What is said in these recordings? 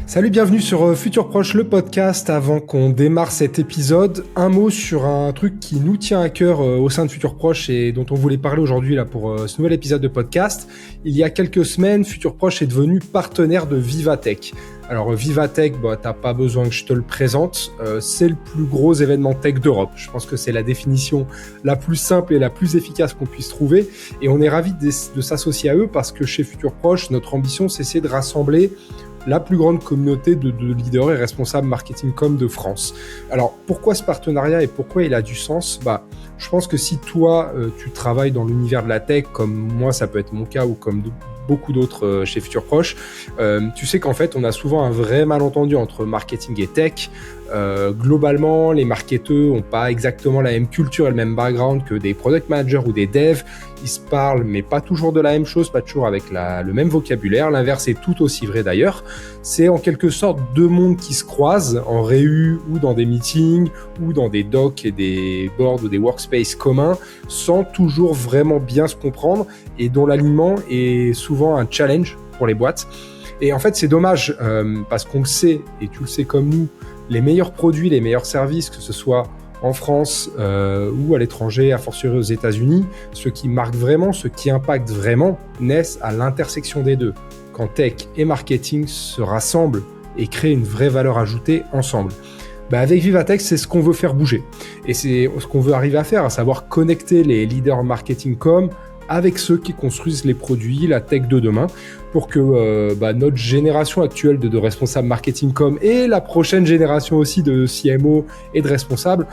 Salut, bienvenue sur Futur Proche, le podcast. Avant qu'on démarre cet épisode, un mot sur un truc qui nous tient à cœur au sein de Futur Proche et dont on voulait parler aujourd'hui là pour ce nouvel épisode de podcast. Il y a quelques semaines, Futur Proche est devenu partenaire de Vivatech. Alors Vivatech, t'as pas besoin que je te le présente, c'est le plus gros événement tech d'Europe. Je pense que c'est la définition la plus simple et la plus efficace qu'on puisse trouver. Et on est ravis de s'associer à eux parce que chez Futur Proche, notre ambition, c'est de rassembler la plus grande communauté de leaders et responsables marketing com de France. Alors, pourquoi ce partenariat et pourquoi il a du sens ? Je pense que si toi, tu travailles dans l'univers de la tech, comme moi, ça peut être mon cas, ou comme beaucoup d'autres chez Futur Proche, tu sais qu'en fait, on a souvent un vrai malentendu entre marketing et tech. Globalement, les marketeurs n'ont pas exactement la même culture et le même background que des product managers ou des devs. Ils se parlent, mais pas toujours de la même chose, pas toujours avec le même vocabulaire. L'inverse est tout aussi vrai d'ailleurs. C'est en quelque sorte deux mondes qui se croisent en réu ou dans des meetings ou dans des docs et des boards ou des workspaces communs sans toujours vraiment bien se comprendre et dont l'alignement est souvent un challenge pour les boîtes. Et en fait, c'est dommage parce qu'on le sait, et tu le sais comme nous, les meilleurs produits, les meilleurs services, que ce soit en France ou à l'étranger, a fortiori aux États-Unis, ceux qui marquent vraiment, ceux qui impactent vraiment, naissent à l'intersection des deux, quand tech et marketing se rassemblent et créent une vraie valeur ajoutée ensemble. Avec Vivatech, c'est ce qu'on veut faire bouger. Et c'est ce qu'on veut arriver à faire, à savoir connecter les leaders marketing com avec ceux qui construisent les produits, la tech de demain, pour que notre génération actuelle de responsables marketing com et la prochaine génération aussi de CMO et de responsables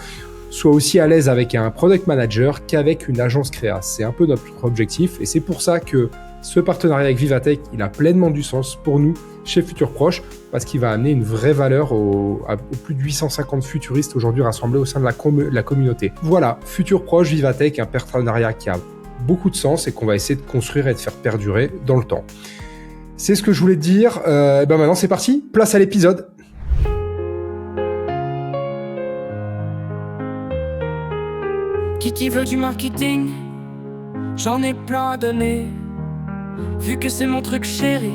soient aussi à l'aise avec un product manager qu'avec une agence créa. C'est un peu notre objectif et c'est pour ça que ce partenariat avec Vivatech, il a pleinement du sens pour nous chez Futur Proche parce qu'il va amener une vraie valeur aux plus de 850 futuristes aujourd'hui rassemblés au sein de la communauté. Voilà, Futur Proche, Vivatech, un partenariat qui a beaucoup de sens et qu'on va essayer de construire et de faire perdurer dans le temps. C'est ce que je voulais te dire. Maintenant, c'est parti. Place à l'épisode. Qui veut du marketing? J'en ai plein à donner. Vu que c'est mon truc chéri,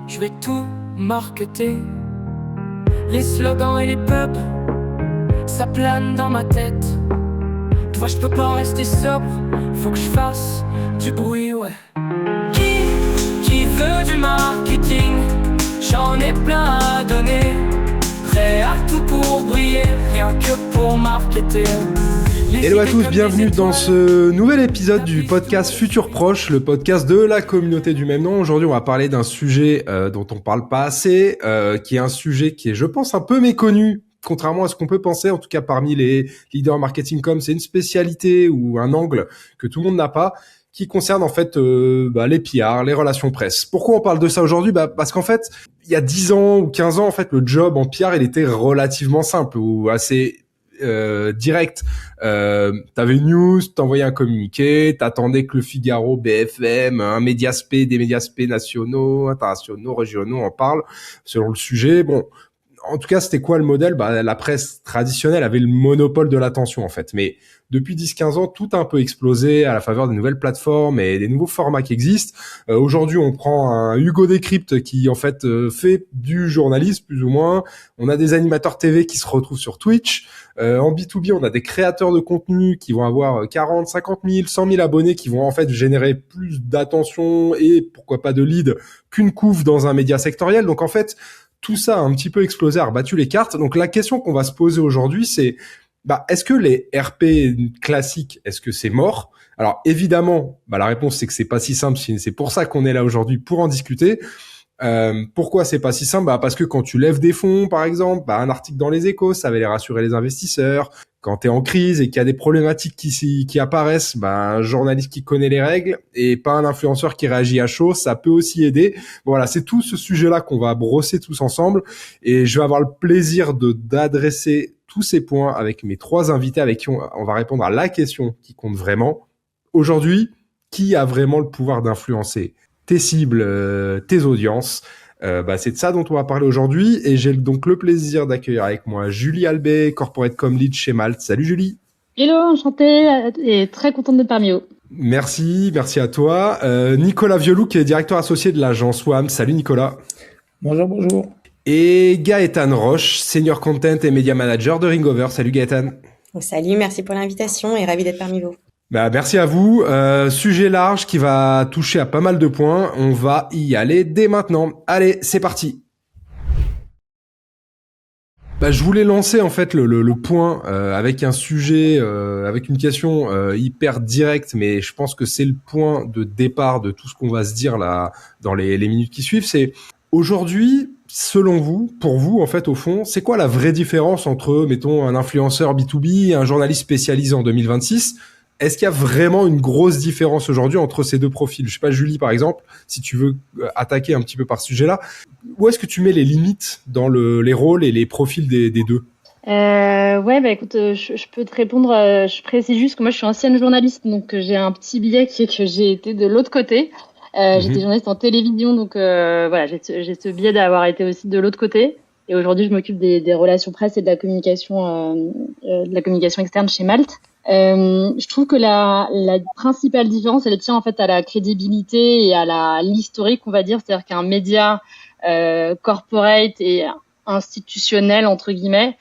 je vais tout marketer. Les slogans et les pubs, ça plane dans ma tête. Toi, je peux pas rester sobre, faut que je fasse du bruit, ouais. Qui veut du marketing? J'en ai plein à donner. Prêt à tout pour briller, rien que pour marketer. Hello à tous, bienvenue dans ce nouvel épisode du podcast Futur Proche, le podcast de la communauté du même nom. Aujourd'hui, on va parler d'un sujet dont on parle pas assez, qui est un sujet qui est, je pense, un peu méconnu. Contrairement à ce qu'on peut penser, en tout cas parmi les leaders marketing com, c'est une spécialité ou un angle que tout le monde n'a pas, qui concerne en fait les PR, les relations presse. Pourquoi on parle de ça aujourd'hui ? Parce qu'en fait, il y a 10 ans ou 15 ans, en fait, le job en PR, il était relativement simple ou assez direct. T'avais une news, t'envoyais un communiqué, t'attendais que le Figaro, BFM, des médiaspés nationaux, internationaux, régionaux en parlent selon le sujet. Bon. En tout cas, c'était quoi le modèle ? La presse traditionnelle avait le monopole de l'attention, en fait. Mais depuis 10-15 ans, tout a un peu explosé à la faveur des nouvelles plateformes et des nouveaux formats qui existent. Aujourd'hui, on prend un Hugo Décrypte qui, en fait, fait du journalisme, plus ou moins. On a des animateurs TV qui se retrouvent sur Twitch. En B2B, on a des créateurs de contenu qui vont avoir 40, 50 000, 100 000 abonnés qui vont, en fait, générer plus d'attention et, pourquoi pas, de leads qu'une couve dans un média sectoriel. Donc, en fait, tout ça a un petit peu explosé, a rebattu les cartes. Donc la question qu'on va se poser aujourd'hui, c'est est-ce que les RP classiques, est-ce que c'est mort ? Alors évidemment, la réponse c'est que c'est pas si simple. C'est pour ça qu'on est là aujourd'hui pour en discuter. Pourquoi c'est pas si simple ? Parce que quand tu lèves des fonds, par exemple, un article dans les Échos, ça va aller rassurer les investisseurs. Quand t'es en crise et qu'il y a des problématiques qui apparaissent, un journaliste qui connaît les règles et pas un influenceur qui réagit à chaud, ça peut aussi aider. Voilà, c'est tout ce sujet-là qu'on va brosser tous ensemble et je vais avoir le plaisir d'adresser tous ces points avec mes 3 invités avec qui on va répondre à la question qui compte vraiment. Aujourd'hui, qui a vraiment le pouvoir d'influencer tes cibles, tes audiences ? C'est de ça dont on va parler aujourd'hui et j'ai donc le plaisir d'accueillir avec moi Julie Albet, Corporate Com Lead chez Malte. Salut Julie. Hello, enchantée et très contente d'être parmi vous. Merci à toi. Nicolas Violou qui est directeur associé de l'agence WAM. Salut Nicolas. Bonjour. Et Gaëtan Roche, Senior Content et Media Manager de Ringover. Salut Gaëtan. Salut, merci pour l'invitation et ravi d'être parmi vous. Merci à vous. Sujet large qui va toucher à pas mal de points. On va y aller dès maintenant. Allez, c'est parti. Je voulais lancer en fait le point avec un sujet, avec une question hyper directe, mais je pense que c'est le point de départ de tout ce qu'on va se dire là dans les minutes qui suivent. C'est aujourd'hui, selon vous, pour vous en fait au fond, c'est quoi la vraie différence entre, mettons, un influenceur B2B et un journaliste spécialisé en 2026 ? Est-ce qu'il y a vraiment une grosse différence aujourd'hui entre ces deux profils ? Je sais pas, Julie, par exemple, si tu veux attaquer un petit peu par ce sujet-là, où est-ce que tu mets les limites dans les rôles et les profils des deux ? Écoute, je peux te répondre. Je précise juste que moi, je suis ancienne journaliste, donc j'ai un petit biais qui est que j'ai été de l'autre côté. J'étais journaliste en télévision, donc j'ai ce biais d'avoir été aussi de l'autre côté. Et aujourd'hui, je m'occupe des relations presse et de la communication externe chez Malte. Je trouve que la principale différence, elle tient en fait à la crédibilité et à l'historique, on va dire. C'est-à-dire qu'un média corporate et institutionnel, entre guillemets,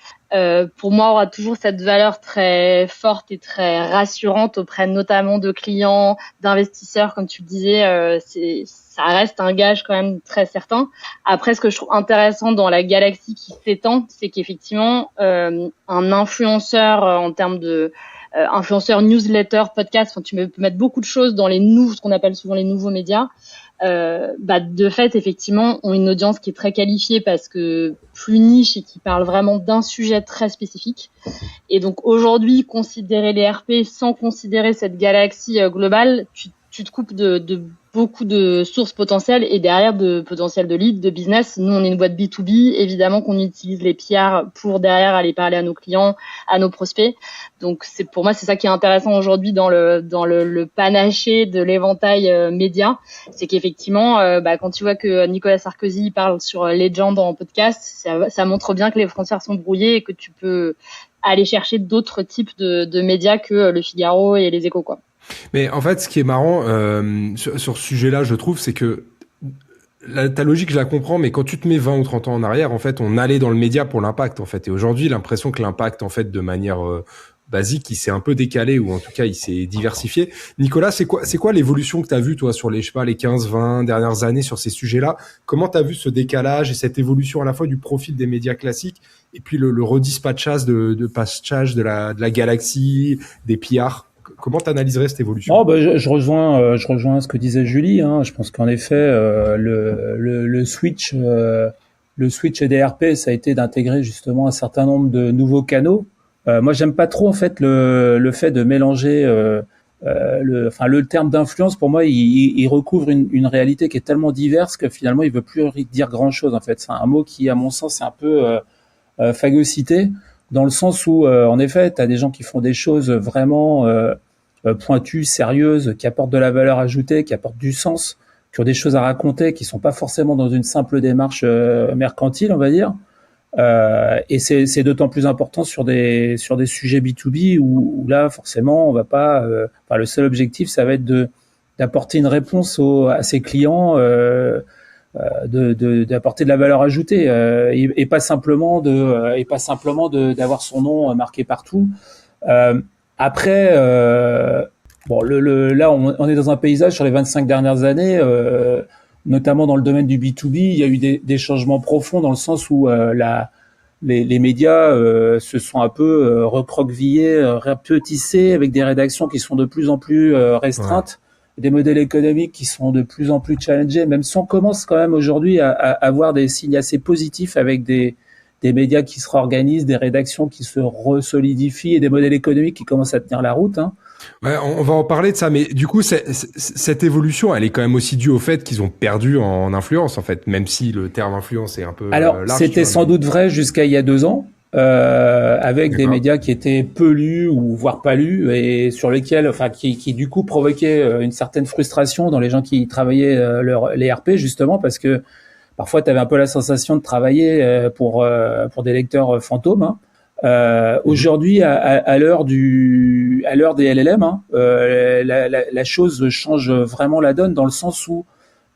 pour moi, aura toujours cette valeur très forte et très rassurante auprès notamment de clients, d'investisseurs, comme tu le disais. Ça reste un gage quand même très certain. Après, ce que je trouve intéressant dans la galaxie qui s'étend, c'est qu'effectivement, un influenceur en termes de influenceur, newsletter, podcast, enfin, tu peux mettre beaucoup de choses dans ce qu'on appelle souvent les nouveaux médias. De fait, effectivement, ont une audience qui est très qualifiée parce que plus niche et qui parle vraiment d'un sujet très spécifique. Et donc, aujourd'hui, considérer les RP sans considérer cette galaxie globale, tu te coupes de beaucoup de sources potentielles et derrière de potentiel de lead, de business. Nous, on est une boîte B2B. Évidemment qu'on utilise les PR pour derrière aller parler à nos clients, à nos prospects. Donc, pour moi, c'est ça qui est intéressant aujourd'hui dans le panaché de l'éventail média. C'est qu'effectivement, quand tu vois que Nicolas Sarkozy parle sur Legend en podcast, ça montre bien que les frontières sont brouillées et que tu peux aller chercher d'autres types de médias que Le Figaro et Les Échos, quoi. Mais en fait, ce qui est marrant sur ce sujet-là, je trouve, c'est que ta logique, je la comprends, mais quand tu te mets 20 ou 30 ans en arrière, en fait, on allait dans le média pour l'impact, en fait. Et aujourd'hui, l'impression que l'impact, en fait, de manière basique, il s'est un peu décalé, ou en tout cas, il s'est diversifié. Nicolas, c'est quoi l'évolution que tu as vue, toi, sur les 15, 20 dernières années sur ces sujets-là ? Comment tu as vu ce décalage et cette évolution à la fois du profil des médias classiques et puis le redispatchage de la galaxie, des PR ? Comment tu analyserais cette évolution ? Je rejoins ce que disait Julie. Je pense qu'en effet, le switch des RP, ça a été d'intégrer justement un certain nombre de nouveaux canaux. Moi, j'aime pas trop en fait le fait de mélanger le terme d'influence. Pour moi, il recouvre une réalité qui est tellement diverse que finalement, il veut plus dire grand chose. En fait, c'est un mot qui, à mon sens, est un peu phagocyté, dans le sens où, en effet, tu as des gens qui font des choses vraiment pointues, sérieuses, qui apportent de la valeur ajoutée, qui apportent du sens, qui ont des choses à raconter, qui sont pas forcément dans une simple démarche mercantile, on va dire. Et c'est d'autant plus important sur des sujets B2B où là, forcément, on va pas. Le seul objectif, ça va être d'apporter une réponse à ses clients. D'apporter de la valeur ajoutée et pas simplement d'avoir son nom marqué partout. Après, là on est dans un paysage sur les 25 dernières années, notamment dans le domaine du B2B, il y a eu des changements profonds dans le sens où les médias se sont un peu recroquevillés, rapetissés avec des rédactions qui sont de plus en plus restreintes. Ouais. Des modèles économiques qui sont de plus en plus challengés, même si on commence quand même aujourd'hui à avoir des signes assez positifs avec des médias qui se réorganisent, des rédactions qui se resolidifient et des modèles économiques qui commencent à tenir la route. Ouais, on va en parler de ça, mais du coup, cette évolution, elle est quand même aussi due au fait qu'ils ont perdu en influence, en fait, même si le terme influence est un peu large. Alors, c'était sans doute vrai jusqu'à il y a 2 ans. Avec des médias qui étaient peu lus ou voire pas lus et sur lesquels, qui du coup provoquaient une certaine frustration dans les gens qui travaillaient les RP, justement parce que parfois tu avais un peu la sensation de travailler pour des lecteurs fantômes. Aujourd'hui, à l'heure des LLM, la chose change vraiment la donne dans le sens où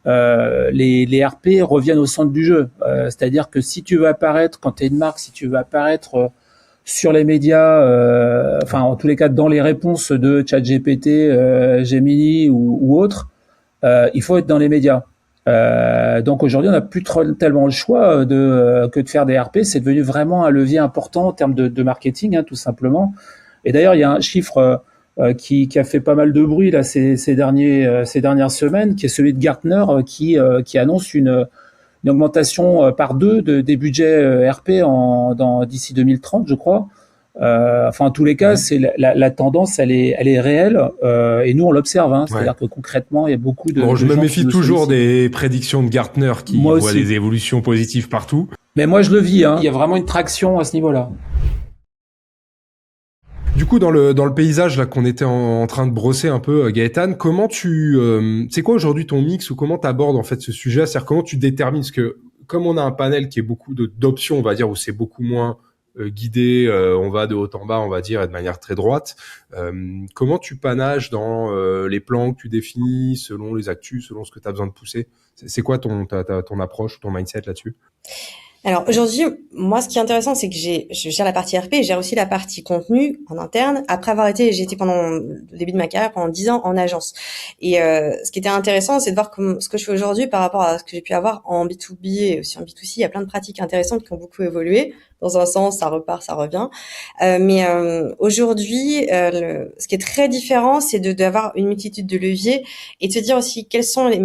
les RP reviennent au centre du jeu. C'est-à-dire que si tu veux apparaître, quand tu es une marque, si tu veux apparaître sur les médias, enfin en tous les cas dans les réponses de ChatGPT, Gemini ou autres, il faut être dans les médias. Donc aujourd'hui, on n'a plus tellement le choix que de faire des RP. C'est devenu vraiment un levier important en termes de marketing, hein, tout simplement. Et d'ailleurs, il y a un chiffre qui a fait pas mal de bruit là ces dernières semaines, qui est celui de Gartner, qui annonce une augmentation par 2 des budgets RP d'ici 2030, je crois. Enfin, en tous les cas, c'est la tendance, elle est réelle, et nous on l'observe. Hein, c'est-à-dire que concrètement, il y a beaucoup de. Bon, je de me gens méfie qui nous toujours sollicitent. des prédictions de Gartner qui Moi voient aussi. des évolutions positives partout. Mais moi, je le vis. Hein. Il y a vraiment une traction à ce niveau-là. Du coup, dans le paysage là qu'on était en train de brosser un peu, Gaëtan, comment c'est quoi aujourd'hui ton mix ou comment t'abordes en fait ce sujet? C'est-à-dire comment tu détermines, parce que comme on a un panel qui est beaucoup d'options, on va dire, où c'est beaucoup moins guidé, on va de haut en bas, on va dire, et de manière très droite. Comment tu panaches dans les plans que tu définis selon les actus, selon ce que tu as besoin de pousser? C'est quoi ton approche, ton mindset là-dessus? Alors aujourd'hui, moi, ce qui est intéressant, c'est que je gère la partie RP, et je gère aussi la partie contenu en interne. Après avoir j'ai été pendant le début de ma carrière pendant 10 ans en agence. Et ce qui était intéressant, c'est de voir ce que je fais aujourd'hui par rapport à ce que j'ai pu avoir en B2B et aussi en B2C. Il y a plein de pratiques intéressantes qui ont beaucoup évolué. Dans un sens, ça repart, ça revient. Mais aujourd'hui, ce qui est très différent, c'est d'avoir une multitude de leviers et de se dire aussi quels sont les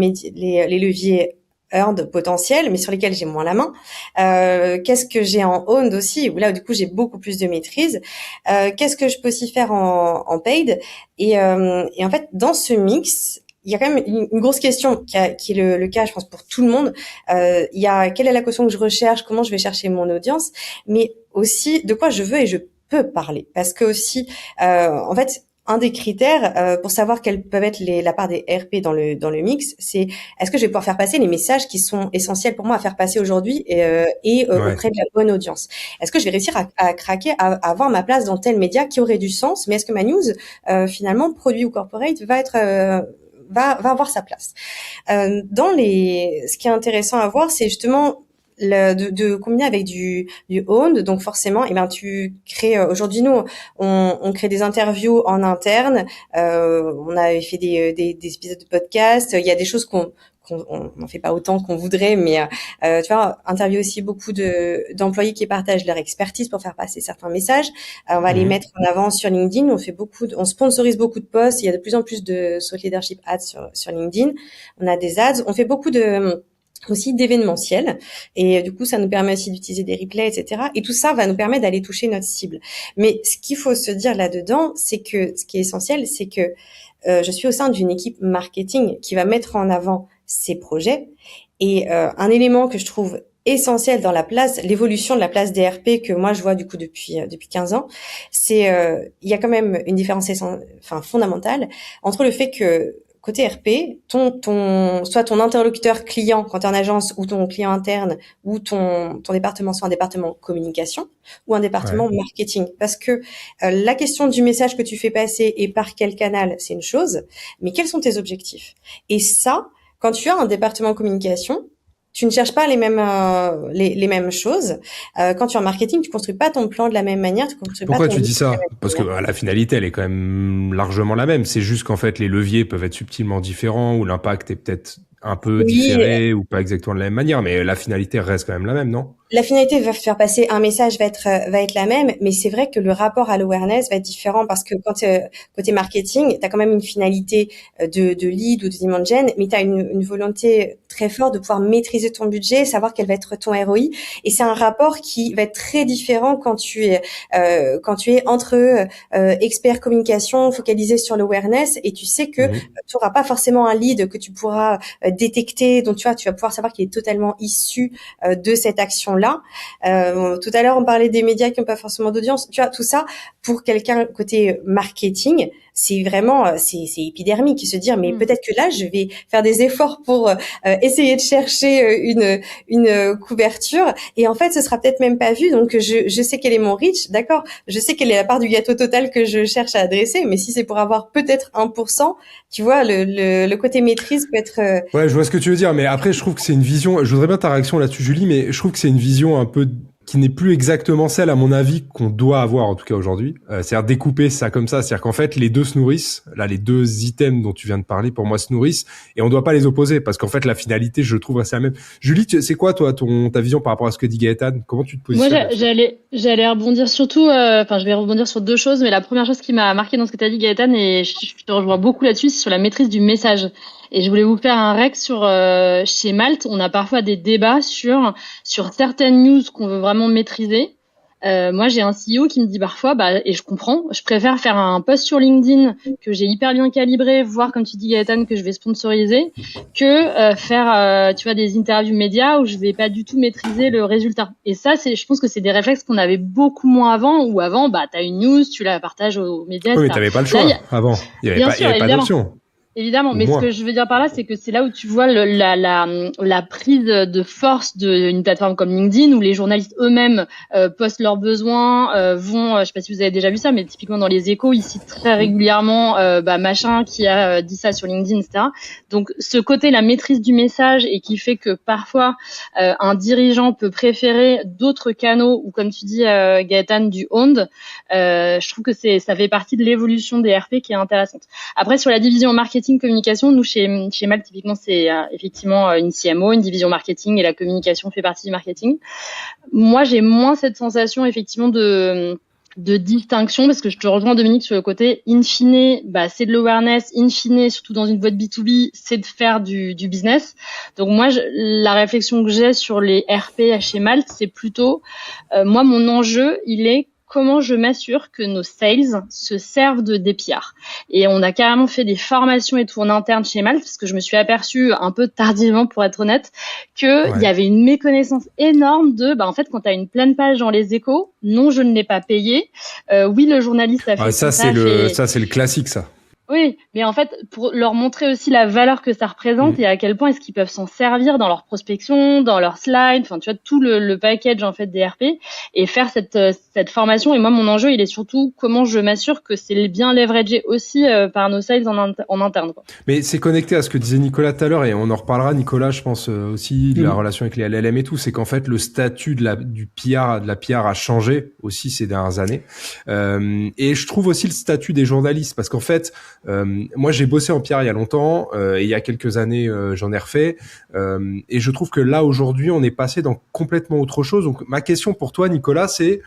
leviers earned potentiels, mais sur lesquels j'ai moins la main. Qu'est-ce que j'ai en owned aussi, où là, du coup, j'ai beaucoup plus de maîtrise. Qu'est-ce que je peux aussi faire en paid. Et en fait, dans ce mix, il y a quand même une grosse question qui est le cas, je pense, pour tout le monde. Il y a quelle est la question que je recherche, comment je vais chercher mon audience, mais aussi de quoi je veux et je peux parler. Parce que aussi, en fait, un des critères pour savoir quelle peuvent être la part des RP dans le mix, c'est est-ce que je vais pouvoir faire passer les messages qui sont essentiels pour moi à faire passer aujourd'hui Ouais. auprès de la bonne audience. Est-ce que je vais réussir à craquer, à avoir ma place dans tel média qui aurait du sens, mais est-ce que ma news, finalement, produit ou corporate, va avoir sa place. Ce qui est intéressant à voir, c'est justement de combiner avec du owned. Donc forcément, tu crées aujourd'hui nous on crée des interviews en interne. On avait fait des épisodes de podcast. Il y a des choses qu'on n'en fait pas autant qu'on voudrait, mais tu vois, interviewer aussi beaucoup d'employés qui partagent leur expertise pour faire passer certains messages. On va les mettre en avant sur LinkedIn. On sponsorise beaucoup de posts. Il y a de plus en plus de thought leadership ads sur LinkedIn. On a des ads. On fait beaucoup aussi d'événementiel, et du coup ça nous permet aussi d'utiliser des replays, etc. Et tout ça va nous permettre d'aller toucher notre cible. Mais ce qu'il faut se dire là-dedans, c'est que ce qui est essentiel, c'est que je suis au sein d'une équipe marketing qui va mettre en avant ces projets, et un élément que je trouve essentiel dans l'évolution de la place des RP que moi je vois du coup depuis 15 ans, c'est il y a quand même une différence fondamentale entre le fait que côté RP, soit ton interlocuteur client quand tu es en agence, ou ton client interne, ou ton département, soit un département communication ou un département marketing. Parce que la question du message que tu fais passer et par quel canal, c'est une chose, mais quels sont tes objectifs? Et ça, quand tu as un département communication, tu ne cherches pas les mêmes choses. Quand tu es en marketing, tu construis pas ton plan de la même manière. Pourquoi tu dis ça? Parce que la finalité, elle est quand même largement la même. C'est juste qu'en fait, les leviers peuvent être subtilement différents ou l'impact est peut-être un peu différé ou pas exactement de la même manière, mais la finalité reste quand même la même, non? La finalité va faire passer un message va être la même, mais c'est vrai que le rapport à l'awareness va être différent, parce que quand côté marketing, tu as quand même une finalité de lead ou de demand gen, mais tu as une volonté très forte de pouvoir maîtriser ton budget, savoir quel va être ton ROI, et c'est un rapport qui va être très différent quand tu es entre expert communication focalisé sur l'awareness, et tu sais que tu auras pas forcément un lead que tu pourras détecter, donc tu vas pouvoir savoir qu'il est totalement issu de cette action-là. Tout à l'heure, on parlait des médias qui n'ont pas forcément d'audience. Tu vois, tout ça, pour quelqu'un côté marketing, c'est vraiment, c'est épidermique, se dire, mais peut-être que là, je vais faire des efforts pour essayer de chercher une couverture, et en fait, ce sera peut-être même pas vu. Donc, je sais quel est mon reach, d'accord. Je sais quelle est la part du gâteau total que je cherche à adresser, mais si c'est pour avoir peut-être 1%, tu vois, le côté maîtrise peut être... Ouais, je vois ce que tu veux dire, mais après, je trouve que c'est une vision, je voudrais bien ta réaction là-dessus, Julie, mais je trouve que c'est une vision un peu qui n'est plus exactement celle, à mon avis, qu'on doit avoir, en tout cas aujourd'hui. C'est-à-dire découper ça comme ça, c'est-à-dire qu'en fait, les deux se nourrissent. Là, les deux items dont tu viens de parler, pour moi, se nourrissent, et on doit pas les opposer, parce qu'en fait, la finalité, je trouve, c'est la même. Julie, c'est quoi, toi, ta vision par rapport à ce que dit Gaëtan? Comment tu te positionnes? Moi, j'allais rebondir surtout, enfin, je vais rebondir sur deux choses, mais la première chose qui m'a marqué dans ce que tu as dit, Gaëtan, et je te rejoins beaucoup là-dessus, c'est sur la maîtrise du message. Et je voulais vous faire un rec sur, chez Malte, on a parfois des débats sur certaines news qu'on veut vraiment maîtriser. Moi, j'ai un CEO qui me dit parfois, et je comprends, je préfère faire un post sur LinkedIn que j'ai hyper bien calibré, voire, comme tu dis, Gaëtan, que je vais sponsoriser, que faire, tu vois, des interviews médias où je vais pas du tout maîtriser le résultat. Et ça, je pense que c'est des réflexes qu'on avait beaucoup moins avant, où avant, t'as une news, tu la partages aux médias. Oui, mais t'avais pas le choix avant. Il y avait pas d'option. Évidemment, mais ce que je veux dire par là, c'est que c'est là où tu vois la prise de force d'une plateforme comme LinkedIn, où les journalistes eux-mêmes postent leurs besoins, je sais pas si vous avez déjà vu ça, mais typiquement dans les Échos, ils citent très régulièrement machin qui a dit ça sur LinkedIn, etc. Donc ce côté, la maîtrise du message, et qui fait que parfois un dirigeant peut préférer d'autres canaux, ou comme tu dis, Gaëtan, du owned, je trouve que ça fait partie de l'évolution des RP qui est intéressante. Après, sur la division marketing communication, nous chez Malte, typiquement, c'est effectivement une CMO, une division marketing, et la communication fait partie du marketing. Moi, j'ai moins cette sensation effectivement de distinction, parce que je te rejoins, Dominique, sur le côté in fine, c'est de l'awareness, in fine, surtout dans une boîte B2B, c'est de faire du business. Donc moi, la réflexion que j'ai sur les RP chez Malte, c'est plutôt, moi, mon enjeu, il est comment je m'assure que nos sales se servent des PR. Et on a carrément fait des formations et tout en interne chez Malte, parce que je me suis aperçue un peu tardivement, pour être honnête, que il y avait une méconnaissance énorme de, en fait, quand tu as une pleine page dans les Échos, non, je ne l'ai pas payé. Oui, le journaliste a fait ça, c'est le classique, ça. Oui, mais en fait, pour leur montrer aussi la valeur que ça représente et à quel point est-ce qu'ils peuvent s'en servir dans leur prospection, dans leurs slides, enfin, tu vois, tout le package, en fait, des RP, et faire cette formation. Et moi, mon enjeu, il est surtout comment je m'assure que c'est bien leveragé aussi par nos sales en interne, quoi. Mais c'est connecté à ce que disait Nicolas tout à l'heure, et on en reparlera, Nicolas, je pense, aussi, de la relation avec les LLM et tout. C'est qu'en fait, le statut de la PR a changé aussi ces dernières années. Et je trouve aussi le statut des journalistes, parce qu'en fait, moi, j'ai bossé en PR il y a longtemps, et il y a quelques années, j'en ai refait, et je trouve que là, aujourd'hui, on est passé dans complètement autre chose. Donc, ma question pour toi, Nicolas, c'est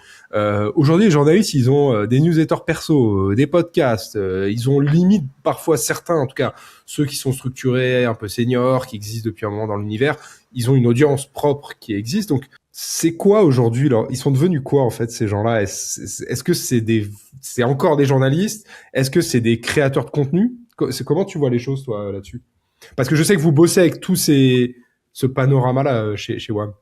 aujourd'hui, les journalistes, ils ont des newsletters perso, des podcasts, ils ont limite parfois certains, en tout cas ceux qui sont structurés, un peu seniors, qui existent depuis un moment dans l'univers, ils ont une audience propre qui existe. Donc, c'est quoi aujourd'hui, là? Ils sont devenus quoi, en fait, ces gens-là? Est-ce que c'est encore des journalistes? Est-ce que c'est des créateurs de contenu? Comment tu vois les choses, toi, là-dessus? Parce que je sais que vous bossez avec ce panorama-là chez WAM.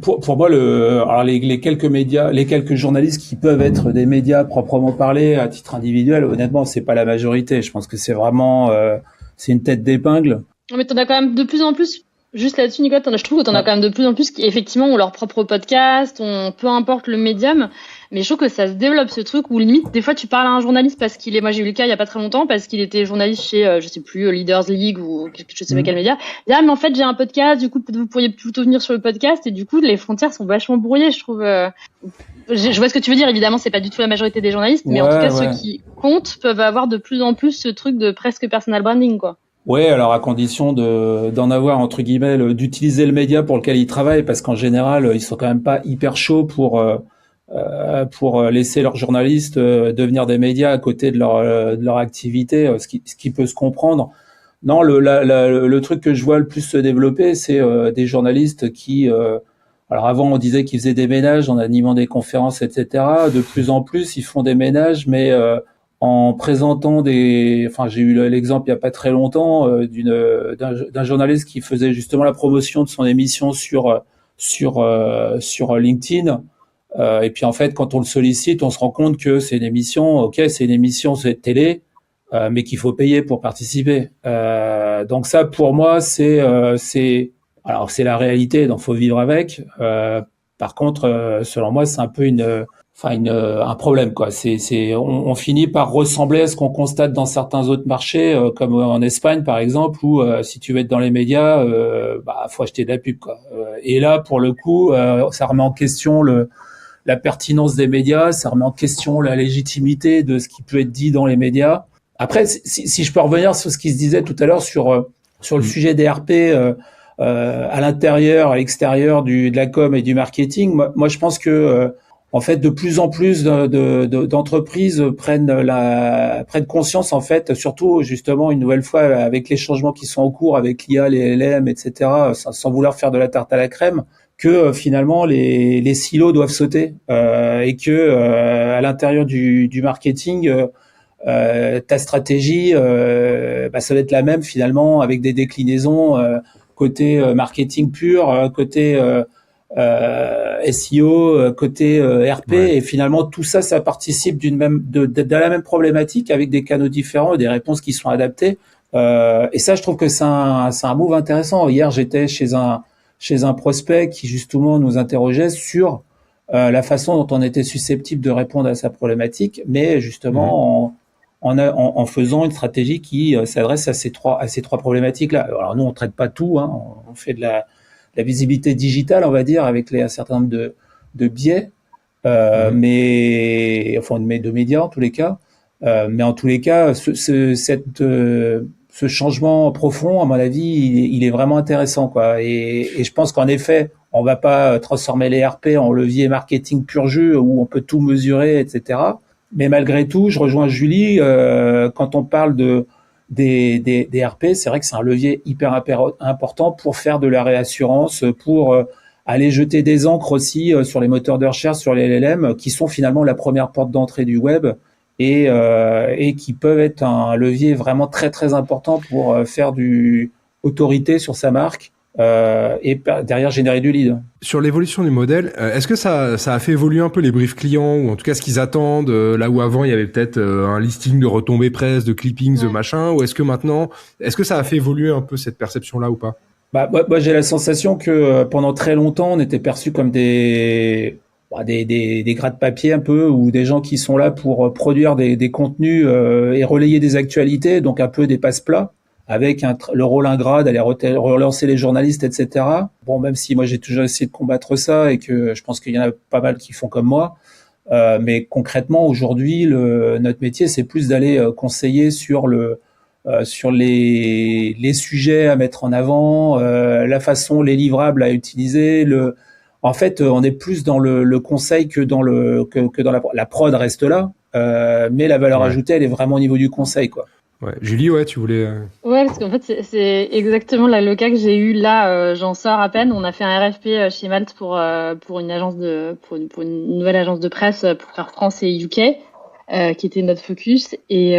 Pour moi, alors les quelques médias, les quelques journalistes qui peuvent être des médias proprement parlés à titre individuel, honnêtement, c'est pas la majorité. Je pense que c'est vraiment, c'est une tête d'épingle. Mais t'en as quand même de plus en plus. Juste là-dessus, Nicolas, je trouve que t'en as quand même de plus en plus qui, effectivement, ont leur propre podcast, peu importe le médium. Mais je trouve que ça se développe, ce truc où limite, des fois, tu parles à un journaliste parce moi j'ai eu le cas il y a pas très longtemps, parce qu'il était journaliste chez, je sais plus, Leaders League ou je sais pas quel média. Il dit, mais en fait, j'ai un podcast, du coup, vous pourriez plutôt venir sur le podcast, et du coup, les frontières sont vachement brouillées, je trouve. Je vois ce que tu veux dire, évidemment, c'est pas du tout la majorité des journalistes, mais en tout cas, ceux qui comptent peuvent avoir de plus en plus ce truc de presque personal branding, quoi. Ouais, alors à condition d'en avoir, entre guillemets, d'utiliser le média pour lequel ils travaillent, parce qu'en général, ils sont quand même pas hyper chauds pour laisser leurs journalistes devenir des médias à côté de leur activité, ce qui peut se comprendre. Non, le truc que je vois le plus se développer, c'est des journalistes qui alors avant on disait qu'ils faisaient des ménages en animant des conférences, etc. De plus en plus, ils font des ménages, mais en présentant j'ai eu l'exemple il y a pas très longtemps d'un journaliste qui faisait justement la promotion de son émission sur LinkedIn. Et puis en fait, quand on le sollicite, on se rend compte que c'est une émission, c'est télé, mais qu'il faut payer pour participer. Donc ça, pour moi, c'est la réalité, donc faut vivre avec. Par contre, selon moi, c'est un peu un problème, quoi. On finit par ressembler à ce qu'on constate dans certains autres marchés, comme en Espagne, par exemple, où si tu veux être dans les médias, faut acheter de la pub, quoi. Et là, pour le coup, ça remet en question la pertinence des médias, ça remet en question la légitimité de ce qui peut être dit dans les médias. Après, si je peux revenir sur ce qui se disait tout à l'heure sur le sujet des RP à l'intérieur, à l'extérieur de la com et du marketing, moi je pense que en fait de plus en plus d'entreprises prennent conscience, en fait, surtout justement une nouvelle fois avec les changements qui sont en cours avec l'IA, les LLM, etc., sans vouloir faire de la tarte à la crème, que finalement les silos doivent sauter et que à l'intérieur du marketing ta stratégie ça va être la même finalement avec des déclinaisons côté marketing pur, côté SEO, côté RP, et finalement tout ça participe de la même problématique avec des canaux différents et des réponses qui sont adaptées. Et ça, je trouve que c'est un move intéressant. Hier, j'étais chez un prospect qui justement nous interrogeait sur la façon dont on était susceptible de répondre à sa problématique, mais justement en faisant une stratégie qui s'adresse à ces trois problématiques-là. Alors nous, on traite pas tout, hein, on fait de la visibilité digitale, on va dire, avec un certain nombre de biais, mais de médias en tous les cas. Mais en tous les cas, ce changement profond, à mon avis, il est vraiment intéressant, quoi. Et je pense qu'en effet, on va pas transformer les RP en levier marketing pur jus où on peut tout mesurer, etc. Mais malgré tout, je rejoins Julie, quand on parle des RP, c'est vrai que c'est un levier hyper important pour faire de la réassurance, pour aller jeter des encres aussi sur les moteurs de recherche, sur les LLM, qui sont finalement la première porte d'entrée du web et qui peuvent être un levier vraiment très très important pour faire du autorité sur sa marque. Et derrière générer du lead. Sur l'évolution du modèle, est-ce que ça a fait évoluer un peu les briefs clients, ou en tout cas ce qu'ils attendent, là où avant il y avait peut-être un listing de retombées presse, de clippings, de machin, ou est-ce que ça a fait évoluer un peu cette perception-là ou pas? Moi j'ai la sensation que pendant très longtemps on était perçus comme des gratte-papier un peu, ou des gens qui sont là pour produire des contenus et relayer des actualités, donc un peu des passe-plats, avec le rôle ingrat d'aller relancer les journalistes, etc. Bon, même si moi j'ai toujours essayé de combattre ça et que je pense qu'il y en a pas mal qui font comme moi, mais concrètement aujourd'hui notre métier c'est plus d'aller conseiller sur les sujets à mettre en avant, la façon, les livrables à utiliser. En fait, on est plus dans le conseil que dans la prod reste là, mais la valeur ajoutée elle est vraiment au niveau du conseil, quoi. Ouais. Julie, tu voulais... Ouais, parce qu'en fait, c'est exactement le cas que j'ai eu là. J'en sors à peine. On a fait un RFP chez Malte pour une nouvelle agence de presse pour faire France et UK, qui était notre focus. Et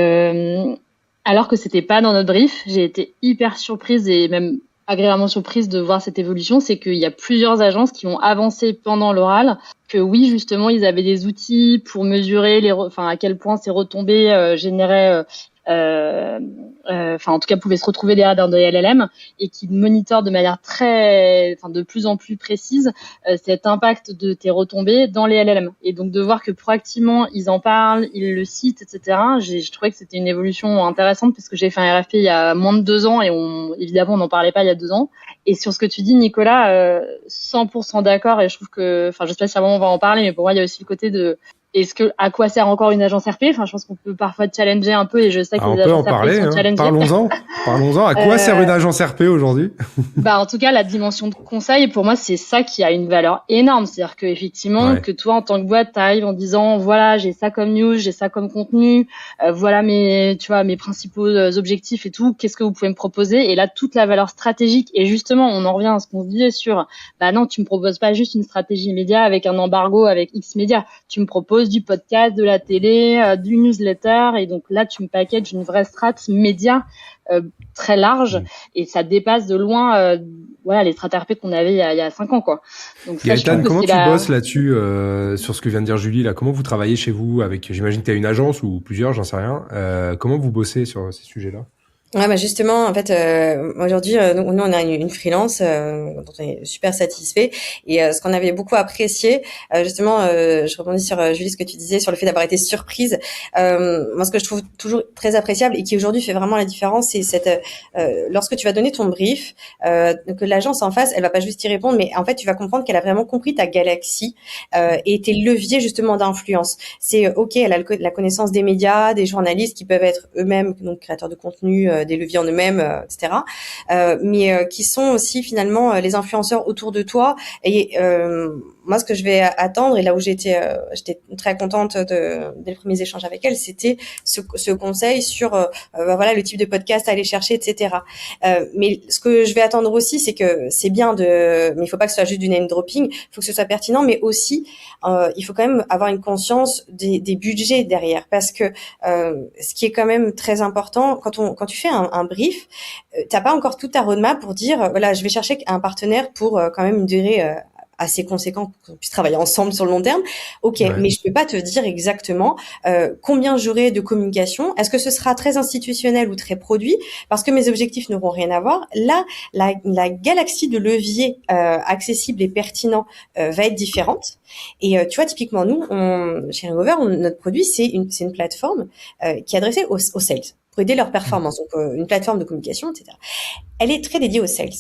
alors que c'était pas dans notre brief, j'ai été hyper surprise et même agréablement surprise de voir cette évolution. C'est qu'il y a plusieurs agences qui ont avancé pendant l'oral, que oui, justement, ils avaient des outils pour mesurer à quel point ces retombées généraient en tout cas pouvaient se retrouver derrière dans des LLM, et qui monitorent de manière de plus en plus précise cet impact de tes retombées dans les LLM. Et donc de voir que proactivement ils en parlent, ils le citent, etc. Je trouvais que c'était une évolution intéressante, parce que j'ai fait un RFP il y a moins de 2 ans et évidemment on n'en parlait pas il y a 2 ans. Et sur ce que tu dis, Nicolas, 100% d'accord. Et je trouve que, je sais pas si à un moment on va en parler, mais pour moi il y a aussi le côté de à quoi sert encore une agence RP? Je pense qu'on peut parfois challenger un peu, et je sais que les agences RP sont challengées. Parlons-en. À quoi sert une agence RP aujourd'hui? En tout cas, la dimension de conseil, pour moi, c'est ça qui a une valeur énorme. C'est-à-dire que, effectivement, que toi, en tant que boîte, t'arrives en disant, voilà, j'ai ça comme news, j'ai ça comme contenu, voilà mes principaux objectifs et tout. Qu'est-ce que vous pouvez me proposer? Et là, toute la valeur stratégique. Et justement, on en revient à ce qu'on se disait sur, non, tu me proposes pas juste une stratégie média avec un embargo avec X média. Tu me proposes du podcast, de la télé, du newsletter, et donc là tu me packages une vraie strat média très large, et ça dépasse de loin voilà, les strates RP qu'on avait il y a 5 ans, quoi. Donc ça, je Gaëtan, trouve que comment c'est tu bosses là-dessus sur ce que vient de dire Julie là? Comment vous travaillez chez vous avec, j'imagine que tu as une agence ou plusieurs, j'en sais rien. Comment vous bossez sur ces sujets-là? Ouais, bah justement, en fait, aujourd'hui, nous, on a une freelance dont on est super satisfait. Et ce qu'on avait beaucoup apprécié, justement, je rebondis sur Julie, ce que tu disais sur le fait d'avoir été surprise. Moi, ce que je trouve toujours très appréciable et qui aujourd'hui fait vraiment la différence, c'est cette lorsque tu vas donner ton brief, que l'agence en face, elle va pas juste y répondre, mais en fait, tu vas comprendre qu'elle a vraiment compris ta galaxie et tes leviers justement d'influence. C'est ok, elle a la connaissance des médias, des journalistes qui peuvent être eux-mêmes donc créateurs de contenu. Des leviers en eux-mêmes, etc. Mais qui sont aussi finalement les influenceurs autour de toi. Et moi, ce que je vais attendre, et là où j'étais très contente des premiers échanges avec elle, c'était ce conseil sur voilà le type de podcast à aller chercher, etc. Mais ce que je vais attendre aussi, c'est que c'est bien mais il faut pas que ce soit juste du name dropping, il faut que ce soit pertinent, mais aussi il faut quand même avoir une conscience des budgets derrière, parce que ce qui est quand même très important quand tu fais un brief, t'as pas encore toute ta roadmap pour dire voilà, je vais chercher un partenaire pour quand même une durée assez conséquent pour qu'on puisse travailler ensemble sur le long terme. Ok, Ouais. mais je peux pas te dire exactement combien j'aurai de communication. Est-ce que ce sera très institutionnel ou très produit? Parce que mes objectifs n'auront rien à voir. Là, la galaxie de leviers accessibles et pertinents va être différente. Et tu vois, typiquement, nous, chez Ringover, notre produit, c'est une plateforme qui est adressée aux sales pour aider leur performance. Donc, une plateforme de communication, etc. Elle est très dédiée aux sales.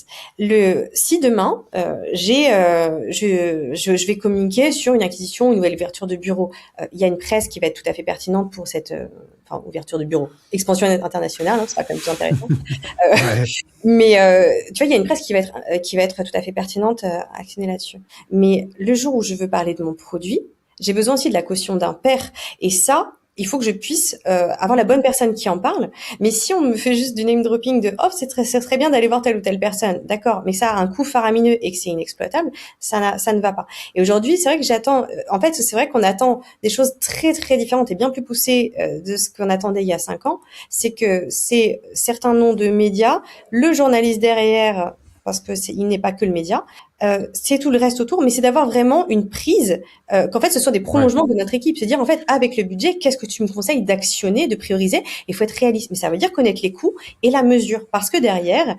Si demain, je vais communiquer sur une acquisition, une nouvelle ouverture de bureau, il y a une presse qui va être tout à fait pertinente pour cette ouverture de bureau, expansion internationale, ce sera quand même plus intéressant. Ouais. Mais tu vois, il y a une presse qui va être tout à fait pertinente à actionner là-dessus. Mais le jour où je veux parler de mon produit, j'ai besoin aussi de la caution d'un pair. Et ça, il faut que je puisse avoir la bonne personne qui en parle. Mais si on me fait juste du name dropping de c'est très bien d'aller voir telle ou telle personne, d'accord, mais ça a un coût faramineux et que c'est inexploitable, ça ne va pas. Et aujourd'hui, c'est vrai que j'attends. En fait, c'est vrai qu'on attend des choses très très différentes et bien plus poussées de ce qu'on attendait il y a 5 ans. C'est que c'est certains noms de médias, le journaliste derrière, parce que il n'est pas que le média. C'est tout le reste autour, mais c'est d'avoir vraiment une prise, qu'en fait ce soit des prolongements de notre équipe, se dire en fait avec le budget, qu'est-ce que tu me conseilles d'actionner, de prioriser? Il faut être réaliste, mais ça veut dire connaître les coûts et la mesure, parce que derrière,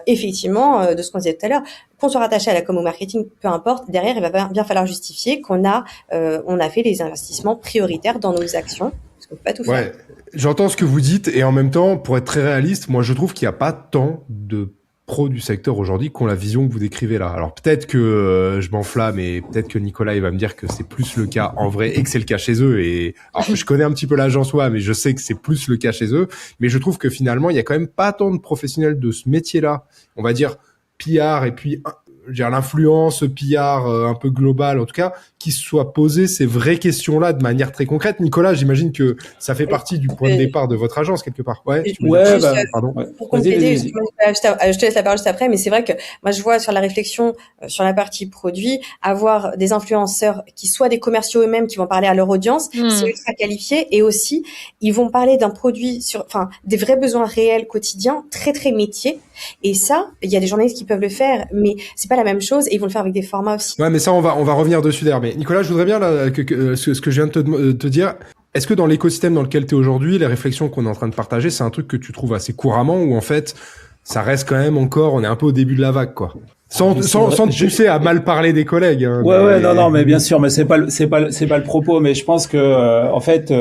effectivement, de ce qu'on disait tout à l'heure, qu'on soit rattaché à la com ou au marketing, peu importe, derrière il va bien falloir justifier qu'on a fait les investissements prioritaires dans nos actions, parce qu'on peut pas tout faire. Ouais, j'entends ce que vous dites et en même temps, pour être très réaliste, moi je trouve qu'il n'y a pas tant de pros du secteur aujourd'hui qui ont la vision que vous décrivez là. Alors peut-être que je m'enflamme et peut-être que Nicolas il va me dire que c'est plus le cas en vrai et que c'est le cas chez eux. Et alors je connais un petit peu l'agence mais je sais que c'est plus le cas chez eux. Mais je trouve que finalement il y a quand même pas tant de professionnels de ce métier-là. On va dire PR et puis l'influence PR un peu globale, en tout cas, qui se soit posé ces vraies questions-là de manière très concrète. Nicolas, j'imagine que ça fait partie du point de départ de votre agence, quelque part. Ouais, pardon. Pour compléter, je te laisse la parole juste après, mais c'est vrai que moi, je vois sur la réflexion, sur la partie produit, avoir des influenceurs qui soient des commerciaux eux-mêmes, qui vont parler à leur audience, c'est ultra qualifié, et aussi, ils vont parler d'un produit des vrais besoins réels quotidiens, très, très métiers. Et ça, il y a des journalistes qui peuvent le faire, mais c'est pas la même chose et ils vont le faire avec des formats aussi. Ouais, mais ça, on va revenir dessus d'ailleurs. Mais Nicolas, je voudrais bien là, ce que je viens de te dire. Est-ce que dans l'écosystème dans lequel tu es aujourd'hui, les réflexions qu'on est en train de partager, c'est un truc que tu trouves assez couramment ou en fait, ça reste quand même encore, on est un peu au début de la vague, quoi. Sans te pousser à mal parler des collègues. Hein, non, mais bien sûr, mais c'est pas le propos. Mais je pense que en fait,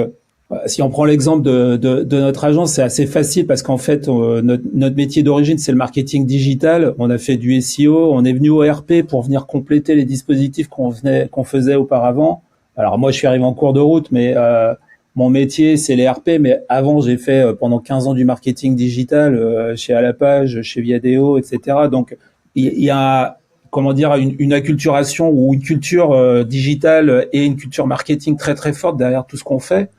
si on prend l'exemple de notre agence, c'est assez facile parce qu'en fait, notre métier d'origine, c'est le marketing digital. On a fait du SEO, on est venu au RP pour venir compléter les dispositifs qu'on faisait auparavant. Alors moi, je suis arrivé en cours de route, mais mon métier, c'est les RP. Mais avant, j'ai fait pendant 15 ans du marketing digital chez Alapage, chez Viadeo, etc. Donc, il y a comment dire une acculturation ou une culture digitale et une culture marketing très très forte derrière tout ce qu'on fait.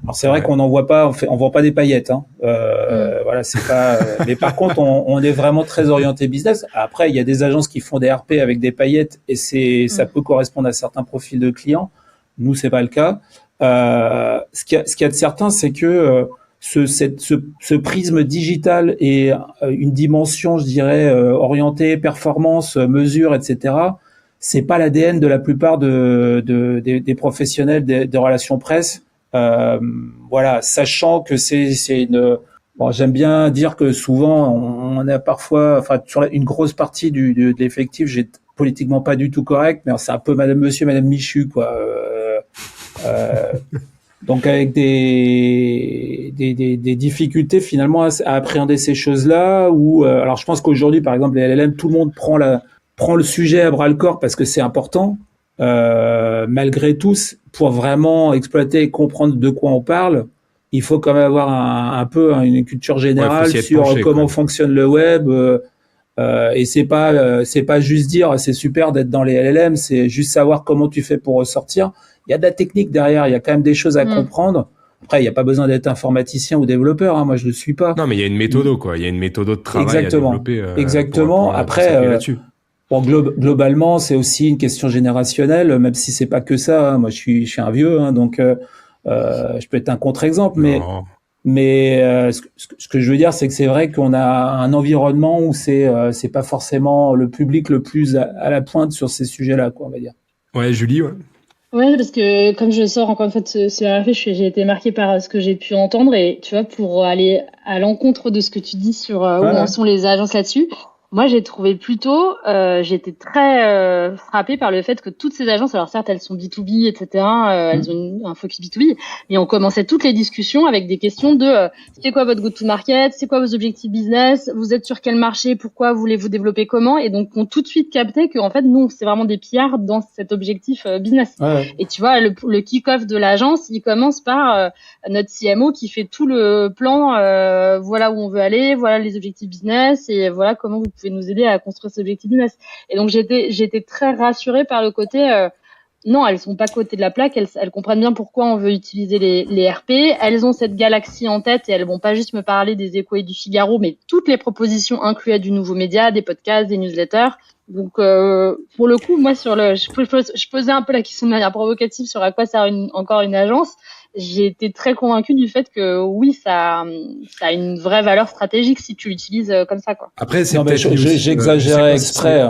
Alors c'est vrai qu'on n'en voit pas, on vend pas des paillettes, hein. Voilà, c'est pas. Mais par contre, on est vraiment très orienté business. Après, il y a des agences qui font des RP avec des paillettes et ça peut correspondre à certains profils de clients. Nous, c'est pas le cas. Ce qu'il y a de certain, c'est que ce prisme digital et une dimension, je dirais, orientée performance, mesure, etc. C'est pas l'ADN de la plupart des professionnels des relations presse. Voilà, sachant que c'est une. Bon, j'aime bien dire que souvent on a parfois, enfin sur une grosse partie de l'effectif, j'ai politiquement pas du tout correct, mais c'est un peu Monsieur, Madame Michu, quoi. Donc avec des difficultés finalement à appréhender ces choses-là. Ou alors je pense qu'aujourd'hui, par exemple, les LLM, tout le monde prend le sujet à bras le corps parce que c'est important. Malgré tout, pour vraiment exploiter et comprendre de quoi on parle, il faut quand même avoir un peu une culture générale sur penché, comment fonctionne le web. Et c'est pas juste dire c'est super d'être dans les LLM, c'est juste savoir comment tu fais pour ressortir. Il y a de la technique derrière, il y a quand même des choses à comprendre. Après, il n'y a pas besoin d'être informaticien ou développeur, hein. Moi, je le suis pas. Non, mais il y a une méthode, quoi. Il y a une méthode de travail Exactement. à développer. Exactement. Après, bon, globalement, c'est aussi une question générationnelle, même si c'est pas que ça. Hein. Moi, je suis un vieux, hein, donc je peux être un contre-exemple, mais ce que je veux dire, c'est que c'est vrai qu'on a un environnement où c'est pas forcément le public le plus à la pointe sur ces sujets-là, quoi, on va dire. Ouais, Julie, ouais. Ouais, parce que comme je sors encore une fois de ce RFP, j'ai été marquée par ce que j'ai pu entendre et tu vois, pour aller à l'encontre de ce que tu dis sur où en sont les agences là-dessus, moi j'ai trouvé plutôt, j'étais très frappée par le fait que toutes ces agences, alors certes elles sont B2B, etc., elles ont un focus B2B, mais on commençait toutes les discussions avec des questions de c'est quoi votre go-to-market, c'est quoi vos objectifs business, vous êtes sur quel marché, pourquoi voulez-vous développer comment, et donc on tout de suite capté qu'en fait nous c'est vraiment des pillards dans cet objectif business. Et tu vois, le kick-off de l'agence, il commence par notre CMO qui fait tout le plan, voilà où on veut aller, voilà les objectifs business et voilà comment vous pouvez nous aider à construire cet objectif business. Et donc j'étais très rassurée par le côté non, elles sont pas côté de la plaque, elles comprennent bien pourquoi on veut utiliser les RP, elles ont cette galaxie en tête et elles vont pas juste me parler des Échos et du Figaro, mais toutes les propositions incluaient du nouveau média, des podcasts, des newsletters. Donc pour le coup, moi je posais un peu la question de manière provocative sur à quoi sert encore une agence. J'ai été très convaincue du fait que oui, ça a une vraie valeur stratégique si tu l'utilises comme ça, quoi. Après, c'est j'exagérais exprès.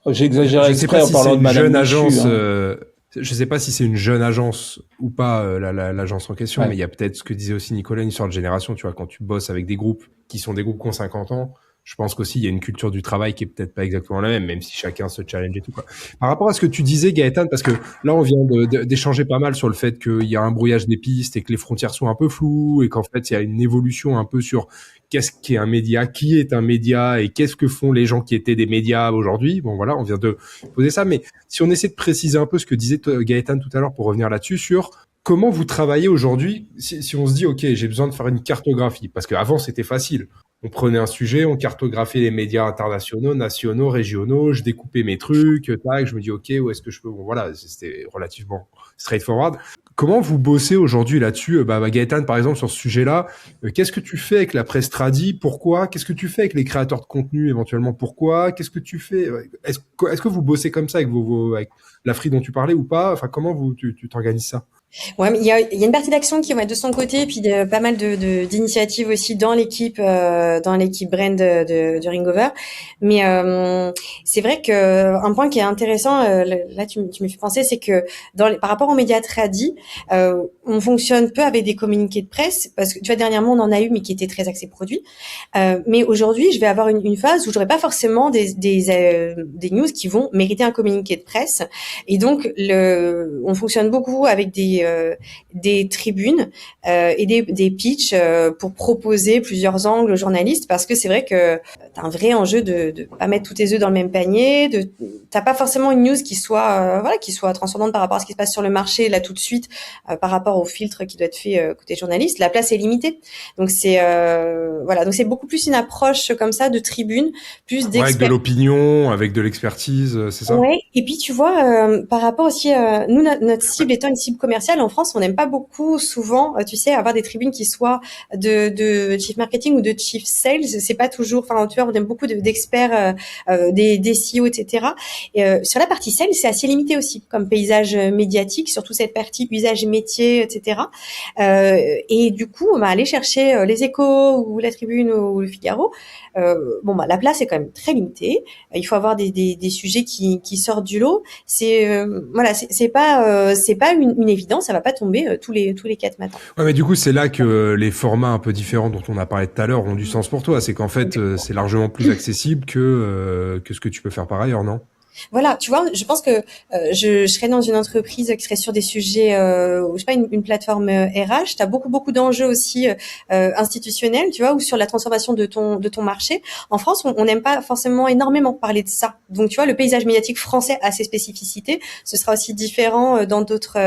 J'exagérais exprès en parlant de Madame jeune agence. Michu, je sais pas si c'est une jeune agence ou pas l'agence en question, mais il y a peut-être ce que disait aussi Nicolas, une sorte de génération. Tu vois, quand tu bosses avec des groupes qui sont des groupes qui ont 50 ans. Je pense qu'aussi, il y a une culture du travail qui est peut-être pas exactement la même si chacun se challenge et tout, quoi. Par rapport à ce que tu disais, Gaëtan, parce que là, on vient d'échanger pas mal sur le fait qu'il y a un brouillage des pistes et que les frontières sont un peu floues et qu'en fait, il y a une évolution un peu sur qu'est-ce qu'est un média, qui est un média et qu'est-ce que font les gens qui étaient des médias aujourd'hui. Bon, voilà, on vient de poser ça. Mais si on essaie de préciser un peu ce que disait Gaëtan tout à l'heure pour revenir là-dessus sur comment vous travaillez aujourd'hui, si on se dit, OK, j'ai besoin de faire une cartographie, parce qu'avant, c'était facile. On prenait un sujet, on cartographiait les médias internationaux, nationaux, régionaux, je découpais mes trucs, tac, je me dis, OK, où est-ce que je peux... Bon, voilà, c'était relativement straightforward. Comment vous bossez aujourd'hui là-dessus? Gaëtan, par exemple, sur ce sujet-là, qu'est-ce que tu fais avec la presse tradi? Pourquoi? Qu'est-ce que tu fais avec les créateurs de contenu, éventuellement? Pourquoi? Qu'est-ce que tu fais? Est-ce que vous bossez comme ça avec avec la Free dont tu parlais ou pas? Enfin, comment tu t'organises ça? Ouais, mais il y a une partie d'action qui va être de son côté, et puis pas mal d'initiatives aussi dans l'équipe brand de Ringover. Mais c'est vrai que un point qui est intéressant, là tu me fais penser, c'est que par rapport aux médias tradis, on fonctionne peu avec des communiqués de presse, parce que tu vois dernièrement on en a eu, mais qui étaient très axés produits. Mais aujourd'hui, je vais avoir une phase où j'aurai pas forcément des news qui vont mériter un communiqué de presse, et donc on fonctionne beaucoup avec des tribunes et des pitchs pour proposer plusieurs angles aux journalistes, parce que c'est vrai que t'as un vrai enjeu de pas mettre tous tes œufs dans le même panier, t'as pas forcément une news qui soit transcendante par rapport à ce qui se passe sur le marché là tout de suite, par rapport au filtre qui doit être fait côté journaliste. La place est limitée, donc c'est donc c'est beaucoup plus une approche comme ça de tribune, plus d'experts, avec de l'opinion, avec de l'expertise, c'est ça? Ouais. Et puis tu vois, par rapport aussi, nous notre cible étant une cible commerciale, commercial, en France, on n'aime pas beaucoup souvent, tu sais, avoir des tribunes qui soient de chief marketing ou de chief sales. C'est pas toujours, enfin, tu vois, on aime beaucoup d'experts, des CEO, etc. Et, sur la partie sales, c'est assez limité aussi comme paysage médiatique, surtout cette partie usage métier, etc. Et du coup, on va aller chercher les Échos ou la Tribune ou le Figaro. La place est quand même très limitée. Il faut avoir des sujets qui sortent du lot. C'est pas une évidence. Ça va pas tomber tous les 4 matins. Ouais, mais du coup, c'est là que les formats un peu différents dont on a parlé tout à l'heure ont du sens pour toi. C'est qu'en fait, c'est largement plus accessible que ce que tu peux faire par ailleurs, non? Voilà, tu vois, je pense que je serais dans une entreprise qui serait sur des sujets, je sais pas, une plateforme RH. Tu as beaucoup d'enjeux aussi institutionnels, tu vois, ou sur la transformation de ton marché. En France, on n'aime pas forcément énormément parler de ça. Donc, tu vois, le paysage médiatique français a ses spécificités. Ce sera aussi différent dans d'autres